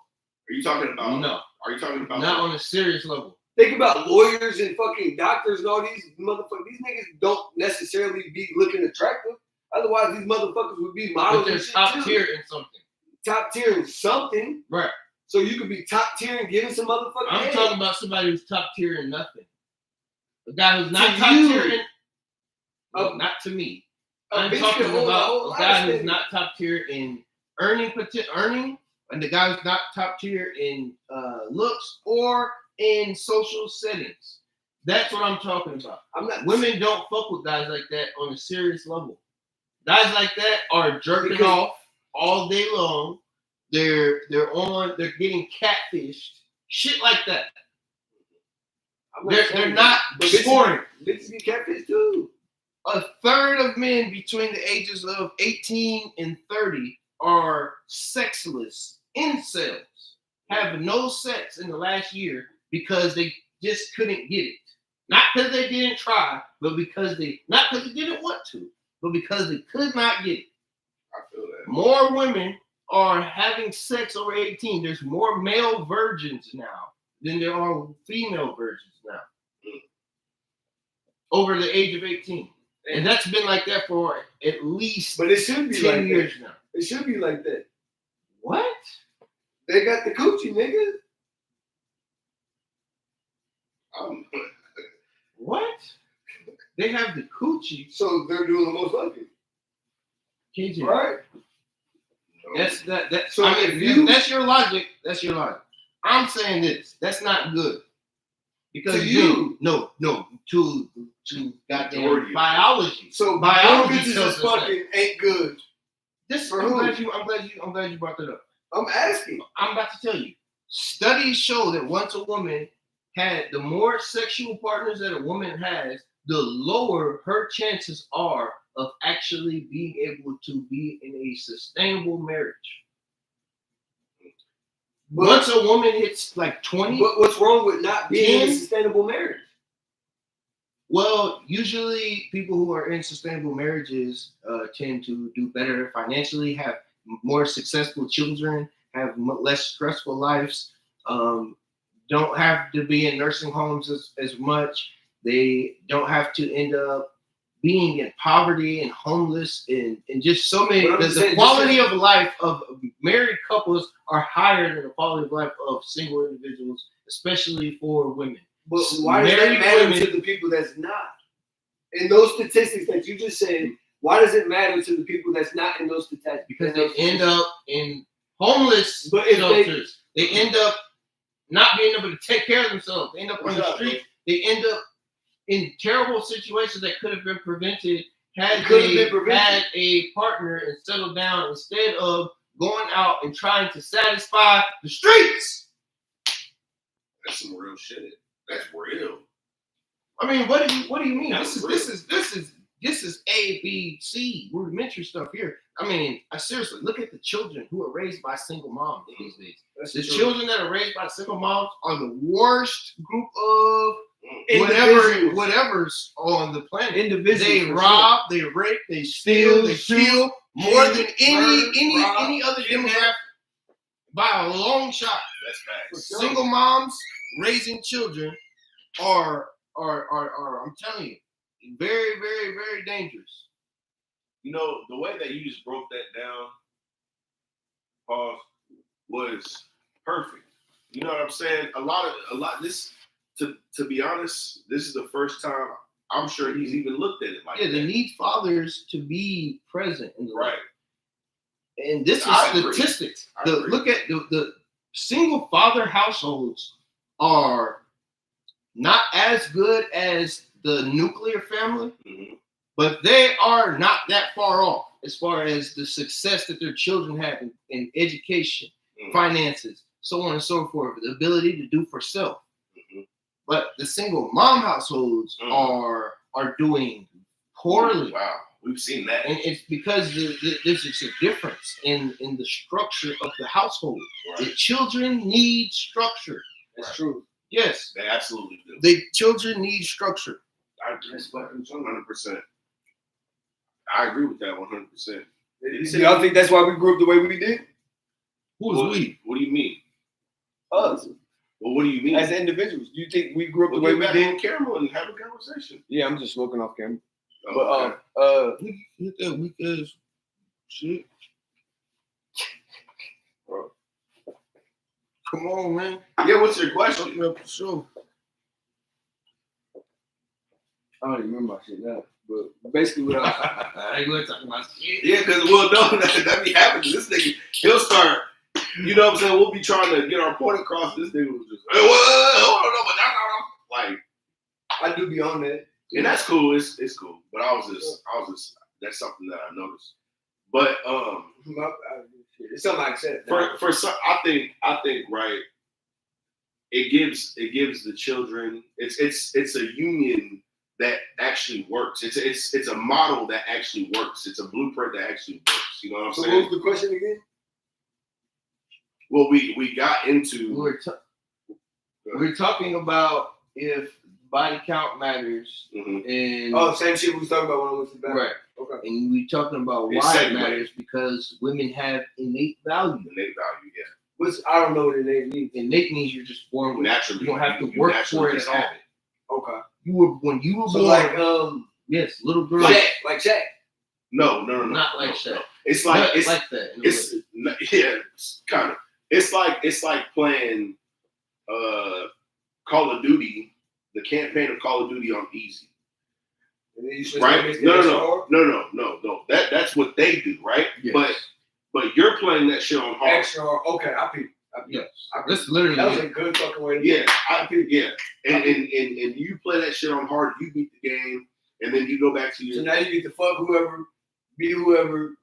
Are you talking about? No, Are you talking about? not on a serious level. Think about lawyers and fucking doctors and all these motherfuckers. These niggas don't necessarily be looking attractive. Otherwise, these motherfuckers would be models. But they're and shit top too. tier in something. Top tier in something. Right. So you could be top tier and giving some motherfucking I'm head. talking about somebody who's top tier in nothing. A guy who's not To top you. tier in. A- Not to me. a I'm bitch talking can hold a about whole a lot guy of who's things. not top tier in earning, and the guy who's not top tier in looks or in social settings. That's what I'm talking about. I'm not. Women don't fuck with guys like that on a serious level. Guys like that are jerking Because- off all day long. They're getting catfished. Shit like that. I'm They're saying not that. But scoring. Bitches get catfish too. A third of men between the ages of 18 and 30 are sexless incels, have no sex in the last year because they just couldn't get it. Not because they didn't try, but not because they didn't want to, but because they could not get it. I feel that. More women are having sex over 18. There's more male virgins now than there are female virgins now over the age of 18. And that's been like that for at least But it should be 10 like years that. now. It should be like that. What? They got the coochie, nigga. What? They have the coochie. So they're doing the most lucky, KJ. right? That's that. So I mean, if you- that's your logic. That's your logic. I'm saying this. That's not good. Because To you. no, to goddamn Majority. biology. So Biology bitches tells is us fucking ain't good. This For I'm who? glad you brought that up. I'm asking. I'm about to tell you. Studies show that once a woman had the more sexual partners that a woman has, the lower her chances are of actually being able to be in a sustainable marriage. But, Once a woman hits like 20, but what's wrong with not being in a 10? sustainable marriage? well, usually people who are in sustainable marriages tend to do better financially, have more successful children, have less stressful lives, don't have to be in nursing homes as much. They don't have to end up being in poverty and homeless and just so many. But I'm The saying, quality of life of married couples are higher than the quality of life of single individuals, especially for women. But why does that Married matter women- to the people that's not? In those statistics that you just said, why does it matter to the people that's not in those statistics? Because they end up in homeless But if shelters. They end up not being able to take care of themselves. They end up on the street. They end up in terrible situations that could have been prevented had Could have they been prevented. had a partner and settled down instead of going out and trying to satisfy the streets. That's some real shit. That's real. I mean, what do you mean? That's This is A, B, C rudimentary stuff here. I mean, seriously, look at the children who are raised by single moms these days. That's The true. children that are raised by single moms are the worst group of Individuals. whatever's on the planet. Individuals. They for rob, they rape, they steal, they Steal, kill more than murder, rob, any other kidnap. demographic by a long shot. That's facts. sure. Single moms raising children are I'm telling you, very, very, very dangerous. You know, the way that you just broke that down, pause, was perfect. You know what I'm saying? A lot this to be honest, this is the first time I'm sure he's even looked at it like Yeah, that. they need fathers to be present in the life. Right. And this is I agree. statistics. I agree. Look at the single father households are not as good as the nuclear family, Mhm. but they are not that far off as far as the success that their children have in education, Mhm. finances, so on and so forth, the ability to do for self. Mhm. But the single mom households Mhm. are doing poorly. Wow, we've seen that. And it's because there's just a difference in the structure of the household. The Right. children need structure. That's Right. true. Yes, They absolutely do. the children need structure. I agree with that 100%. I agree with that 100%. Did he say Y'all think that's why we grew up the way we did? Who was we? What do you mean? Us, Well, what do you mean? as individuals. Do you think we grew up We'll the way get we back did? on camera and have a conversation. Yeah, I'm just smoking off camera. Oh, But okay. Hit that weak ass shit. Come on, man. Yeah, what's your Fuck question? me up the show. I don't even remember my shit now. But basically, what I I ain't gonna talk about shit. Yeah, because we'll know that be happening. This nigga, he'll start. You know what I'm saying? We'll be trying to get our point across. This nigga was just, hey, hold on, but that's not like, I do be on that. and that's cool. It's cool. But I was just. That's something that I noticed. But It's something I said. for some, I think right. It gives the children. It's a union that actually works. It's a model that actually works. It's a blueprint that actually works. You know what I'm So saying? what was the question again? Well, we got into. We're talking about if body count matters, Mhm. and Oh, same shit we was talking about when I went to the bathroom. right, Okay. and we're talking about It's why it segue. matters because women have innate value. Innate value, yeah. Which I don't know what it means. Innate means you're just born with it. Naturally, You don't have to you work naturally for it just at all. have it. Okay. When you were So born, like yes, little girl, like Shaq. No. not like no. Shaq. It's like But it's like that. in a it's way. yeah, it's kind of. It's like playing Call of Duty, the campaign of Call of Duty on easy. And then you switch Right? to No. That's what they do, right? Yes. But you're playing that shit on hard. extra hard. Okay, I peep. Yes. I peep. That's literally That was it. a good fucking way to Yeah, I peep. yeah. And you play that shit on hard, you beat the game, and then you go back to So your now you get to fuck whoever, be whoever,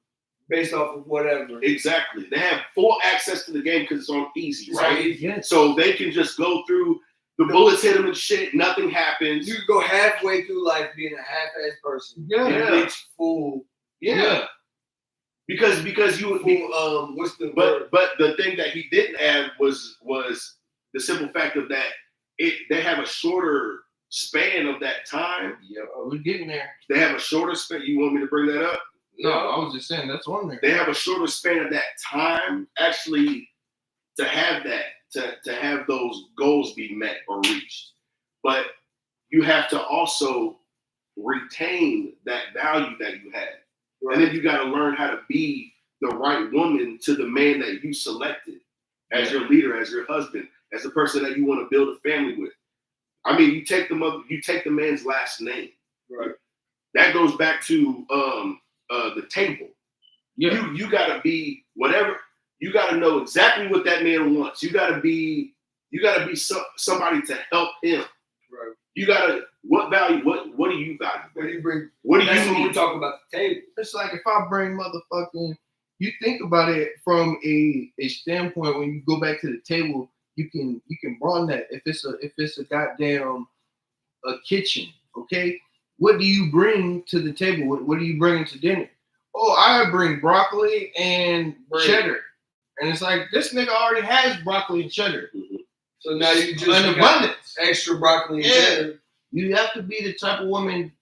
based off of whatever. exactly. They have full access to the game because it's on easy, It's right? like easy. Yes. So they can just go through the bullets, hit them and shit. Nothing happens. You can go halfway through life being a half-ass person. Yeah. And reach full Because you what's the word? but the thing that he didn't add was the simple fact of that they have a shorter span of that time. Yeah, we're getting there. They have a shorter span. You want me to bring that up? No, I was just saying that's on there. They have a shorter span of that time actually to have to have those goals be met or reached. But you have to also retain that value that you had. And then you got to learn how to be the right woman to the man that you selected as your leader, as your husband, as the person that you want to build a family with. I mean, you take the man's last name. Right. That goes back to the table. Yeah. You got to be whatever. You got to know exactly what that man wants. You got to be somebody to help him. Right. You got to what value? What do you value? What do you bring? What do That's you when we're need? talking about the table. It's like if I bring motherfucking, you think about it from a standpoint when you go back to the table, you can broaden that. If it's a goddamn a kitchen, okay? What do you bring to the table? What do you bring to dinner? Oh, I bring broccoli and cheddar. And it's like this nigga already has broccoli and cheddar. So now you just An got abundance. extra broccoli and Yeah. cheddar. You have to be the type of woman,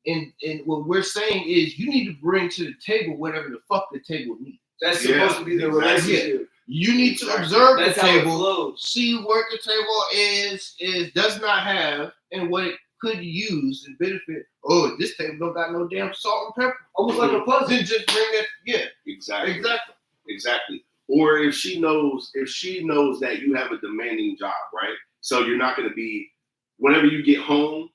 and what we're saying is you need to bring to the table whatever the fuck the table needs. That's Yeah, supposed to be the exactly. relationship. You need to Exactly. observe That's the how it table, flows. see what the table is does not have, and what it could use and benefit. Oh, this table don't got no damn salt and pepper. Almost like a puzzle. Then just bring it. Yeah, Exactly. exactly. Or if she knows that you have a demanding job, right? So you're not going to be whenever you get home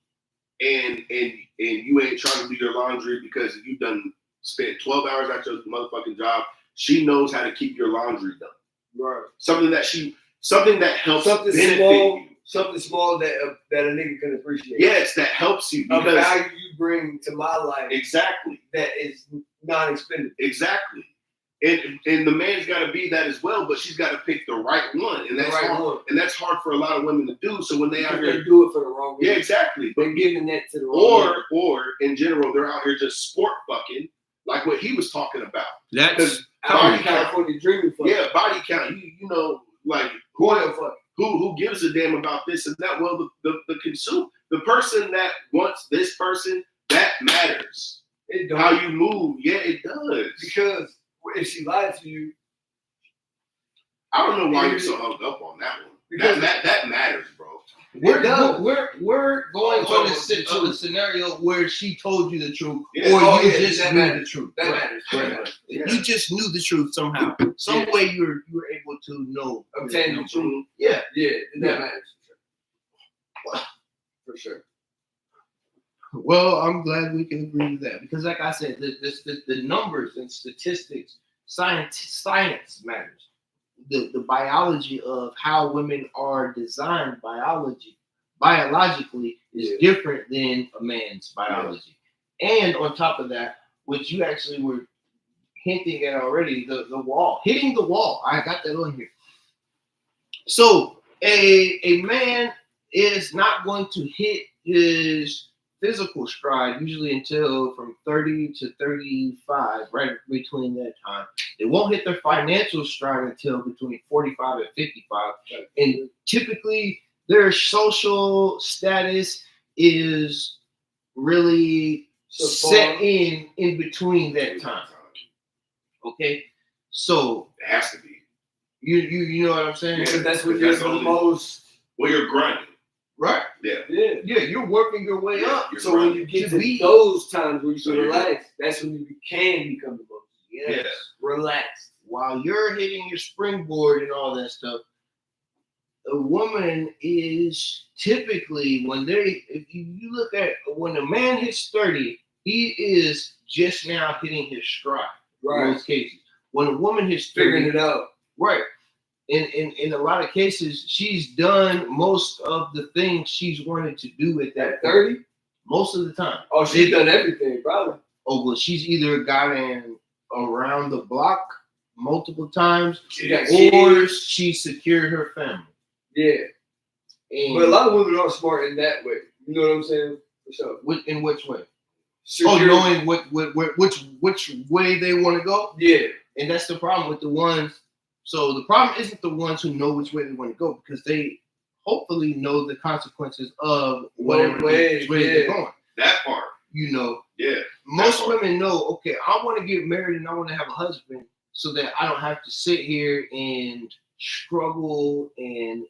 and you ain't trying to do your laundry because you done spent 12 hours at your motherfucking job. She knows how to keep your laundry done. Right. Something that helps Something benefit small. you. Something small that a nigga can appreciate. Yes, that helps you A because value you bring to my life exactly. that is non-expendable. Exactly. And the man's got to be that as well, but she's got to pick the right one, and that's The right hard. one. And that's hard for a lot of women to do. So when they out They here, do it for the wrong yeah, reason. exactly. But They're giving that to the wrong reason. or in general, they're out here just sport fucking, like what he was talking about. That's Because Out body in count, California dreaming for yeah, body count. You know, like Royal fuck. who gives a damn about this and that? Well, the person that wants this person that matters. It how don't. you move. Yeah, it does. Because if she lied to you, I don't know why you're so hung up on that one. Because- That matters, bro. We're does. going Oh, on the a scenario where she told you the truth, Yeah. or Oh, you yeah, just that knew matters. the truth. that Right. matters. Right. That matters. Yeah. You just knew the truth somehow. Some Yeah. way you were able to know. Obtain the truth. Yeah. Yeah, that Yeah. matters. For sure. Well, I'm glad we can agree with that because, like I said, the numbers and statistics, science matters. The biology of how women are designed biologically is Yeah. different than a man's biology. And on top of that, which you actually were hinting at already, the wall, hitting the wall. I got that on here. So a man is not going to hit his physical stride usually until from 30 to 35, right between that time. They won't hit their financial stride until between 45 and 55. And typically their social status is really set in between that time. Okay? So It has to be. you know what I'm saying? Because that's what you're That's the only- most. Well, you're grinding. Right. Yeah. Yeah. Yeah, you're working your way Yeah. up. You're So when grinding. you get To to be- those times where you So can you're- relax, that's when you can become the most. Yes. Yeah. Relaxed. While you're hitting your springboard and all that stuff, a woman is typically if you look at when a man hits 30, he is just now hitting his stride. In Right. most cases. When a woman hits 30, Figuring it out. right. In a lot of cases, she's done most of the things she's wanted to do at that At 30? most of the time. Oh, she's done everything, probably. Oh, well, she's either gotten around the block multiple times, She got Kids. or kids. she secured her family. Yeah. And But a lot of women are smart in that way. You know what I'm saying? For sure. in which way? Secure- Knowing which way they want to go, Yeah. and that's the problem with the ones. So the problem isn't the ones who know which way they want to go because they hopefully know the consequences of whatever way, which way they're yeah. going. That part. You know, Yeah. most part. women know, okay, I want to get married and I want to have a husband so that I don't have to sit here and struggle and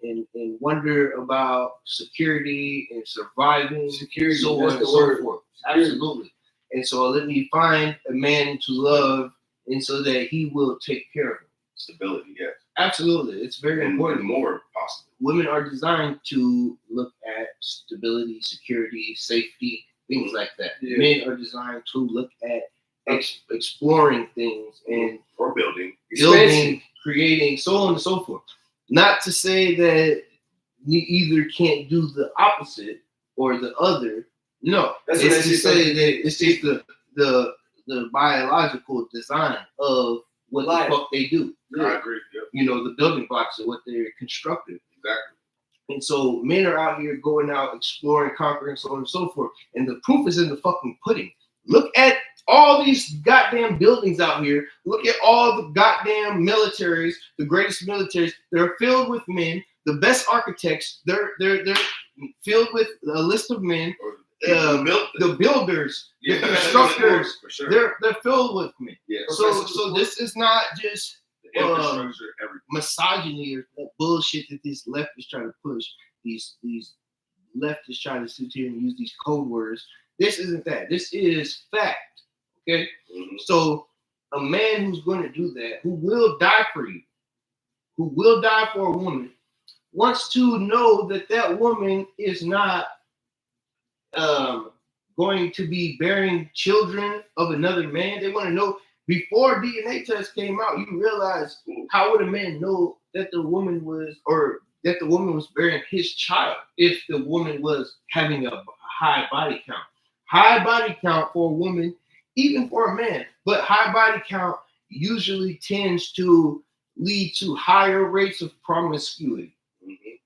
wonder about security and surviving, Security. so on That's and the so word. forth. Security. Absolutely. And so let me find a man to love and so that he will take care of me. Stability, yes. Absolutely. It's very And important. more possible. Women are designed to look at stability, security, safety, things like that. Yeah. Men are designed to look at exploring things and Or building. building, creating, so on and so forth. Not to say that you either can't do the opposite or the other. No, That's what it's they to say. say that it's just the biological design of what Life. the fuck they do. I agree. Yep. You know, the building blocks of what they're constructed. Exactly. And so men are out here going out, exploring, conquering, so on and so forth. And the proof is in the fucking pudding. Look at all these goddamn buildings out here. Look at all the goddamn militaries, the greatest militaries. They're filled with men. The best architects. They're filled with a list of men. Or people built it. The builders, Yeah, the constructors. for sure. They're filled with men. Yeah. So this is not just The infrastructure, everything. misogyny or that bullshit that this left is trying to push. These leftists trying to sit here and use these code words. This isn't that. This is fact. Okay. Mhm. So a man who's going to do that, who will die for you, who will die for a woman, wants to know that that woman is not going to be bearing children of another man. They want to know before DNA test came out, you realize how would a man know that the woman was bearing his child if the woman was having a high body count. High body count for a woman, even for a man, but high body count usually tends to lead to higher rates of promiscuity.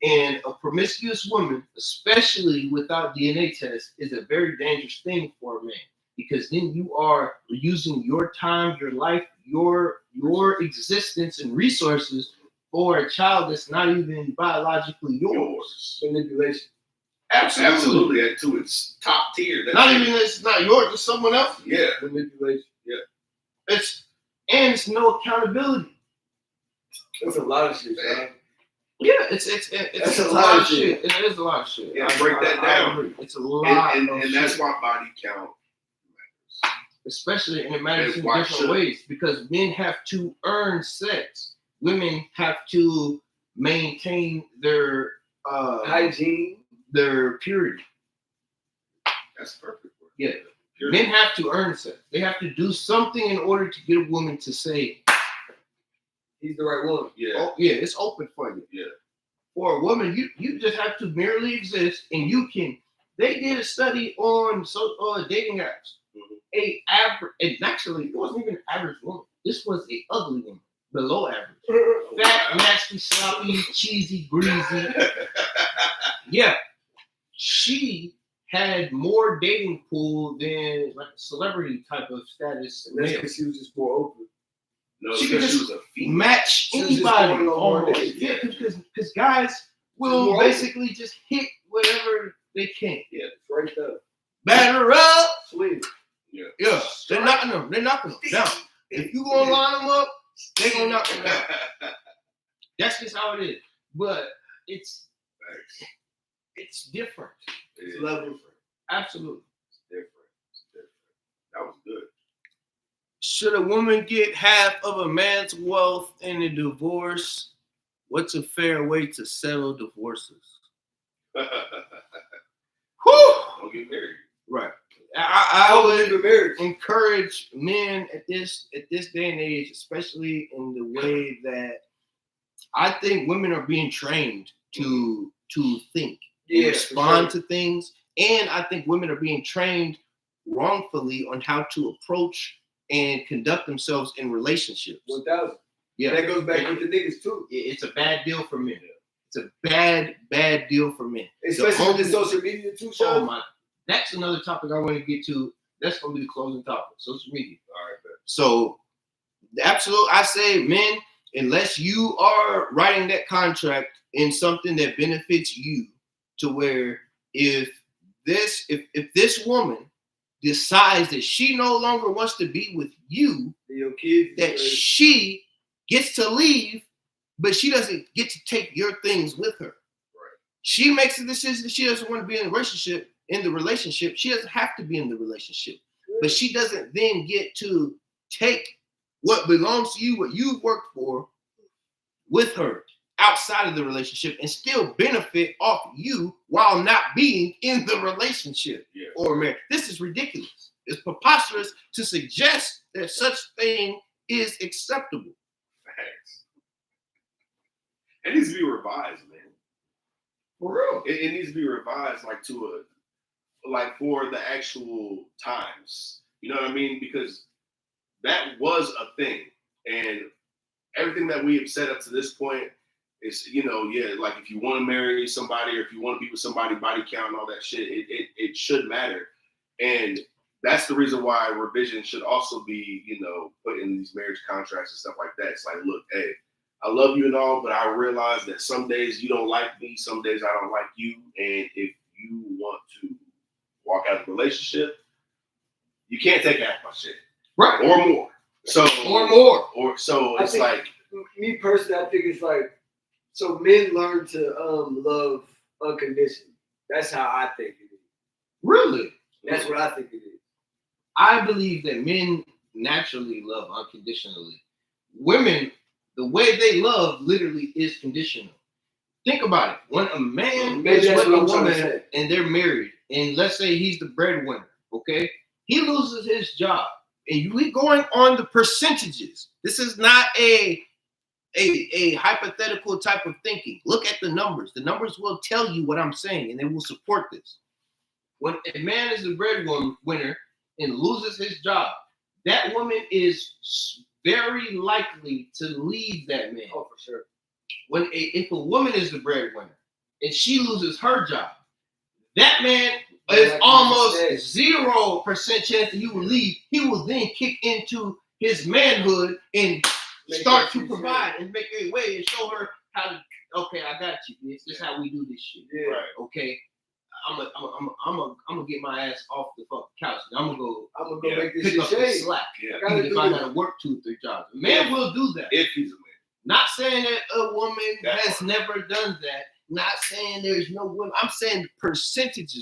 And a promiscuous woman, especially without DNA test, is a very dangerous thing for a man because then you are using your time, your life, your existence and resources for a child that's not even biologically yours. Manipulation. Absolutely. That to its top tier. That's Not it. even it's not yours, it's someone else's. Yeah. Manipulation. It's no accountability. That's a lot of shit, man. Yeah, it's That's a a lot lot of of shit. It is a lot of shit. Yeah, break that down. agree. It's a lot of And shit. that's why body count matters. Especially, and it matters And in why different should it? ways because men have to earn sex. Women have to maintain their Hygiene. their purity. That's perfect. Yeah. Pure- Men have to earn sex. They have to do something in order to get a woman to say, He's the right one. Yeah. "Oh yeah, it's open for you." Yeah. For a woman, you just have to merely exist, and you can. They did a study on dating apps. Mhm. And actually, it wasn't even an average woman. This was a ugly woman, below average, Oh, fat, wow. nasty, sloppy, cheesy, greasy. Yeah, she had more dating pool than like a celebrity type of status. And that's male. because she was just more open. No, She because can she was a female. Match She was just anybody going on more almost. dates. Yeah, because guys will more basically just hit whatever they can. It's right there. Batter up. Swing. Yeah. Yeah, they're knocking them. They're knocking them down. If you gonna line them up, they gonna knock them down. That's just how it is. But it's different. It's level. Absolutely. different. That was good. Should a woman get half of a man's wealth in a divorce? What's a fair way to settle divorces? Whew. Don't get married. Right. I I would was in marriage. encourage men at this day and age, especially in the way that I think women are being trained to think and respond to things, and I think women are being trained wrongfully on how to approach and conduct themselves in relationships. 1,000. Yeah, That goes back with the niggas too. it's a bad deal for men. It's a bad deal for men. Especially with the only- social media too, Oh Sean. my, that's another topic I want to get to. That's going to be the closing topic, social media. All right, man. So, I say, men, unless you are writing that contract in something that benefits you, to where if this woman decides that she no longer wants to be with you, Your kids. that she gets to leave, but she doesn't get to take your things with her. Right. She makes a decision that she doesn't want to be in the relationship. She doesn't have to be in the relationship, but she doesn't then get to take what belongs to you, what you've worked for, with her outside of the relationship and still benefit off you while not being in the relationship or marriage. This is ridiculous. It's preposterous to suggest that such thing is acceptable. Facts. It needs to be revised, man. For real. It needs to be revised for the actual times. You know what I mean? Because that was a thing. And everything that we have set up to this point is, like if you want to marry somebody or if you want to be with somebody, body count and all that shit, it should matter. And that's the reason why revision should also be, put in these marriage contracts and stuff like that. It's like, look, hey, I love you and all, but I realize that some days you don't like me, some days I don't like you. And if you want to walk out of the relationship, you can't take half my shit. Right. Or more. So Or more. Or so I it's think- like, Me personally, I think it's like, so men learn to love unconditionally. That's how I think it is. Really? That's what I think it is. I believe that men naturally love unconditionally. Women, the way they love literally is conditional. Think about it. When a man Maybe is that's with what a I'm trying to woman say. and they're married, and let's say he's the breadwinner, okay? He loses his job. And we going on the percentages. This is not a hypothetical type of thinking. Look at the numbers. The numbers will tell you what I'm saying, and they will support this. When a man is the breadwinner and loses his job, that woman is very likely to leave that man. Oh, for sure. If a woman is the breadwinner and she loses her job, that man is almost 0% chance that he will leave. He will then kick into his manhood and start to provide and make a way and show her how to, okay, I got you. This is how we do this shit. Yeah. right. Okay. I'm gonna get my ass off the fucking couch. And I'm gonna go make this pick shit up the shake. slack. Yeah. Gotta Even if do I it. gotta work 2 or 3 jobs. A man will do that. If he's a man. Not saying that a woman That has part. never done that. Not saying there's no women. I'm saying percentage,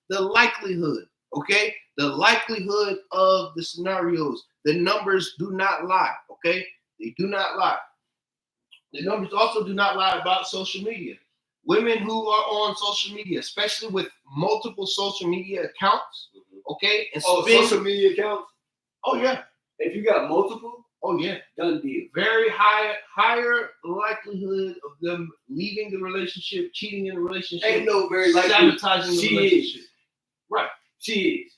the likelihood, okay? The likelihood of the scenarios. The numbers do not lie, okay? They do not lie. The numbers also do not lie about social media. Women who are on social media, especially with multiple social media accounts, okay? And Social media accounts. Oh, yeah. If you got multiple, Oh, yeah. done deal. Very higher likelihood of them leaving the relationship, cheating in the relationship, Ain't no very likely. sabotaging the She relationship. is. Right. She is.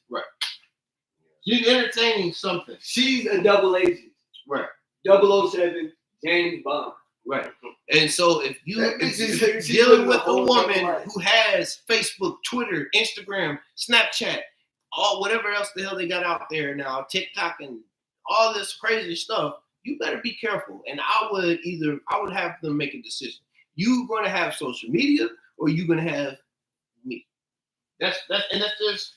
She's entertaining something. She's a double agent. Right. 007, James Bond. Right. And so if That bitch is- you're she's dealing living with a a whole woman double life. who has Facebook, Twitter, Instagram, Snapchat, all whatever else the hell they got out there now, TikTok and all this crazy stuff, you better be careful. And I would have them make a decision. You gonna have social media or you gonna have me. That's just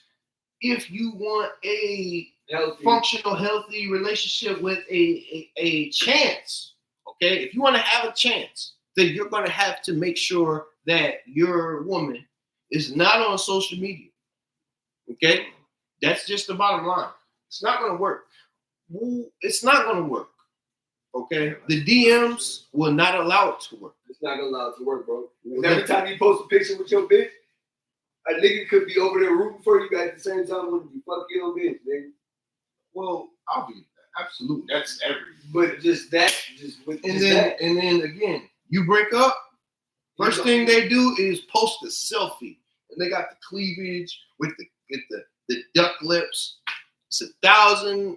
if you want a Healthy. functional, healthy relationship with a chance. Okay, if you want to have a chance, then you're going to have to make sure that your woman is not on social media. Okay, that's just the bottom line. It's not going to work. It's not going to work. Okay, the DMs will not allow it to work. It's not gonna allow it to work, bro. And every time you post a picture with your bitch, a nigga could be over there rooting for you at the same time when you fuck your bitch, nigga. Well, I'll believe that. Absolutely. That's every. But just with And just that. then again, you break up. First thing they do is post a selfie, and they got the cleavage with the duck lips. It's 1,000,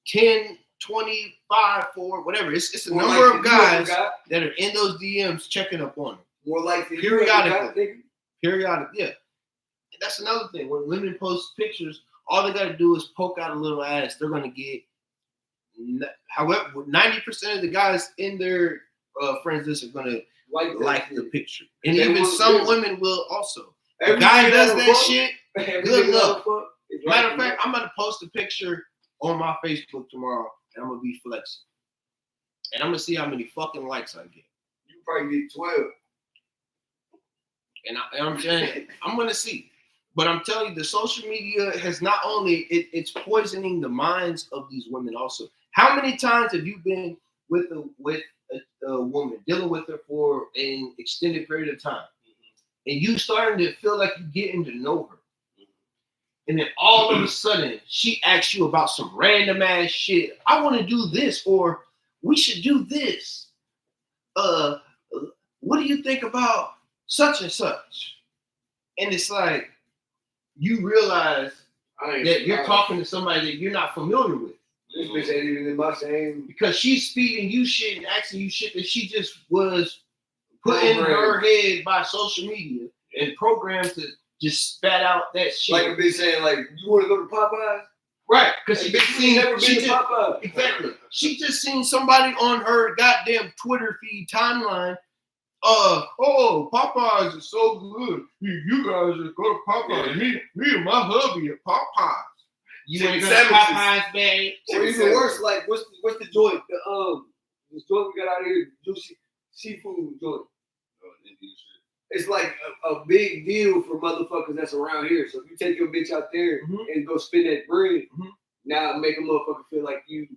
10, 25, 4, whatever. It's a More number likely of you ever guys got, that are in those DMs checking up on them. more likely you Periodically. ever got, nigga. Periodic, yeah. And that's another thing. When women post pictures, all they got to do is poke out a little ass. They're gonna get. However, 90% of the guys in their friends list are gonna like the picture, and They even will, some yeah. women will also. Every The guy nigga does that'll that fuck, shit. every good nigga that'll luck. fuck is Matter like of fact, I'm gonna post a picture on my Facebook tomorrow, and I'm gonna be flexing, and I'm gonna see how many fucking likes I get. you probably get 12. And I'm saying I'm gonna see, but I'm telling you, the social media has not only it's poisoning the minds of these women. Also, how many times have you been with a woman, dealing with her for an extended period of time, and you starting to feel like you're getting to know her, and then all of a sudden she asks you about some random ass shit. I want to do this, or we should do this. What do you think about such and such? And it's like you realize that you're talking to somebody that you're not familiar with. This bitch ain't even in my same. Because she's feeding you shit and asking you shit that she just was put in her head by social media and programmed to just spat out that shit. Like a bitch saying, like, you want to go to Popeyes? Right, because Hey, she bitch, just you seen never she been to just, Popeyes. exactly. She just seen somebody on her goddamn Twitter feed timeline. Popeyes is so good. You guys just go to Popeyes. Yeah. Me and my hubby at Popeyes. You Chicken ain't going to sandwiches. Popeyes, babe. Or even worse, like, what's the joint? This joint we got out here, juicy seafood joint. It's like a big deal for motherfuckers that's around here. So if you take your bitch out there and go spend that bread, now make a motherfucker feel like you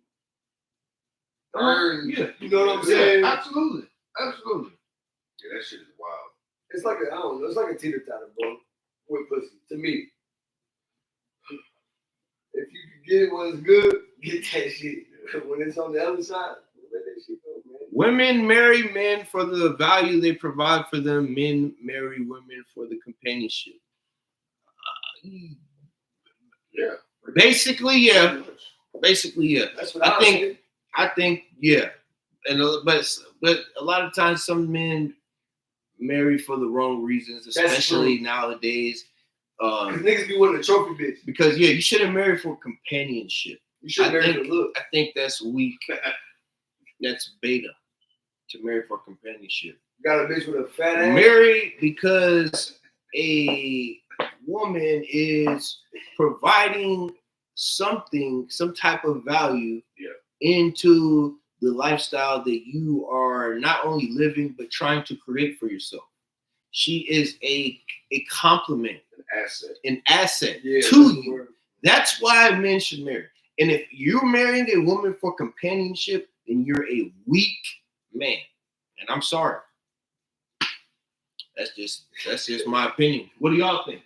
earned. Yeah. You know what I'm saying? Absolutely. Absolutely. Yeah, that shit is wild. It's like I don't know. It's like a teeter totter, bro. With pussy, to me. If you can get it when it's good, get that shit. When it's on the other side, let that shit go, man. Women marry men for the value they provide for them. Men marry women for the companionship. Yeah. Basically, yeah. Basically, yeah. That's what I think, yeah. And but a lot of times, some men marry for the wrong reasons, especially nowadays. Because niggas be wanting a trophy bitch. Because you shouldn't marry for companionship. You should marry for look. I think that's weak. That's beta to marry for companionship. You got a bitch with a fat ass. Marry because a woman is providing something, some type of value into the lifestyle that you are not only living but trying to create for yourself. She is a compliment, an asset to you. That's why men should marry. And if you're marrying a woman for companionship, then you're a weak man. And I'm sorry. That's just my opinion. What do y'all think?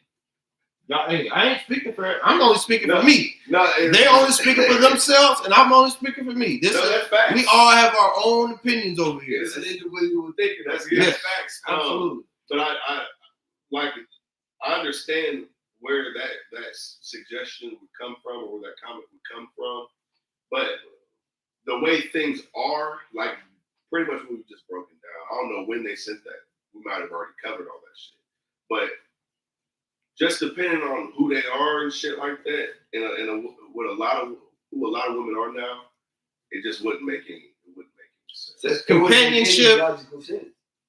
Y'all, hey, I ain't speaking for her. I'm only speaking for me. They only speaking for themselves, and I'm only speaking for me. That's facts. We all have our own opinions over here. It's an individual thinking. That's facts. Absolutely. But I understand where that suggestion would come from, or where that comment would come from. But the way things are, like pretty much what we've just broken down. I don't know when they sent that. We might have already covered all that shit. But just depending on who they are and shit like that, and what a lot of women are now, it just wouldn't make any sense.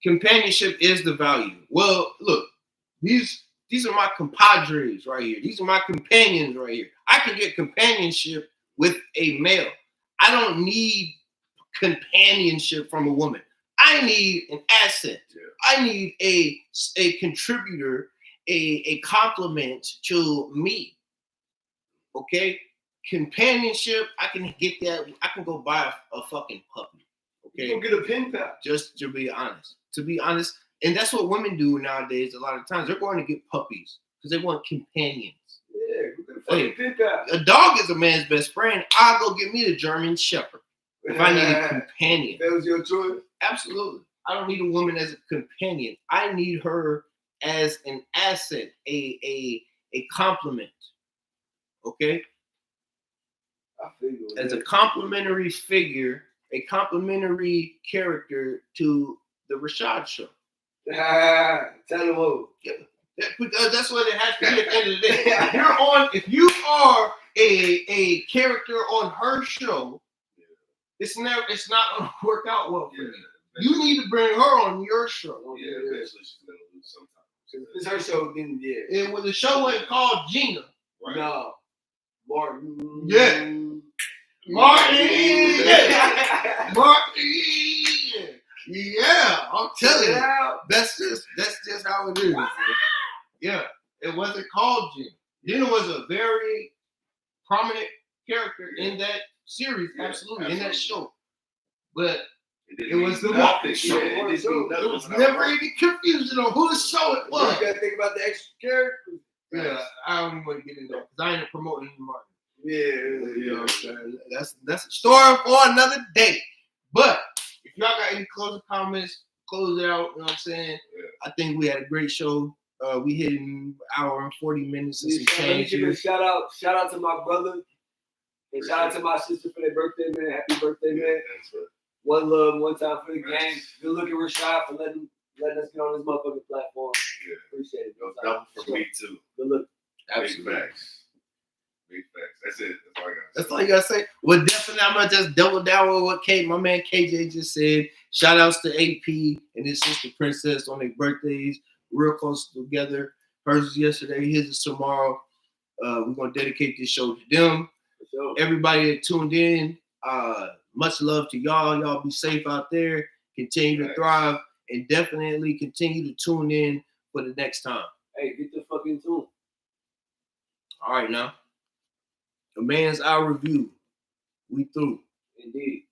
Companionship is the value. Well, look, these are my compadres right here. These are my companions right here. I can get companionship with a male. I don't need companionship from a woman. I need an asset. Yeah. I need a contributor, a complement to me. Okay? Companionship, I can get that. I can go buy a fucking puppy. Okay? You go get a pen pal. Just to be honest. And that's what women do nowadays a lot of times. They're going to get puppies because they want companions. Yeah, go get a fucking pen pal. A dog is a man's best friend. I'll go get me the German Shepherd if I need a companion. That was your choice? Absolutely. I don't need a woman as a companion. I need her as an asset, a complement. Okay? I feel as a complementary figure, a complementary character to the Rashad Show. Tell them what. Because that's what it has to be at the end of the day. If you are a character on her show, it's not gonna work out well for you. You need to bring her on your show. Yeah, eventually she's gonna lose sometime. It's her show, then And when the show wasn't called Gina. Right. No. Martin. Yeah. Martin. Yeah. Martin. Yeah. I'm telling you. That's just how it is. Man. Yeah. It wasn't called Gina. Gina was a very prominent character in that series, absolutely, in that show. But it was the Walker show. Yeah, there was never any confusion on whose show it was. You gotta think about the extra characters. Yeah, I don't even want to get into that because I ain't promoting Martin. Yeah, you know what I'm saying? That's a story for another day. But if y'all got any closing comments, close it out. You know what I'm saying? Yeah. I think we had a great show. We hit an hour and 40 minutes and some change. Let me give a shout out to my brother. And shout out to my sister for their birthday, man. Happy birthday, man. One love, one time for the game. Good looking Rashad for letting us get on this motherfucking platform. Yeah. Appreciate it. Double for me too. Good look. Absolutely. Big facts. That's it. That's all I got. That's all you gotta say. Well, definitely, I'm gonna just double down with what my man KJ just said. Shout outs to AP and his sister Princess on their birthdays. Real close together. Hers was yesterday, his is tomorrow. We're gonna dedicate this show to them. Sure. Everybody that tuned in, much love to y'all. Y'all be safe out there. Continue to thrive, and definitely continue to tune in for the next time. Hey, get the fucking tune. All right, now. A man's eye review. We through. Indeed.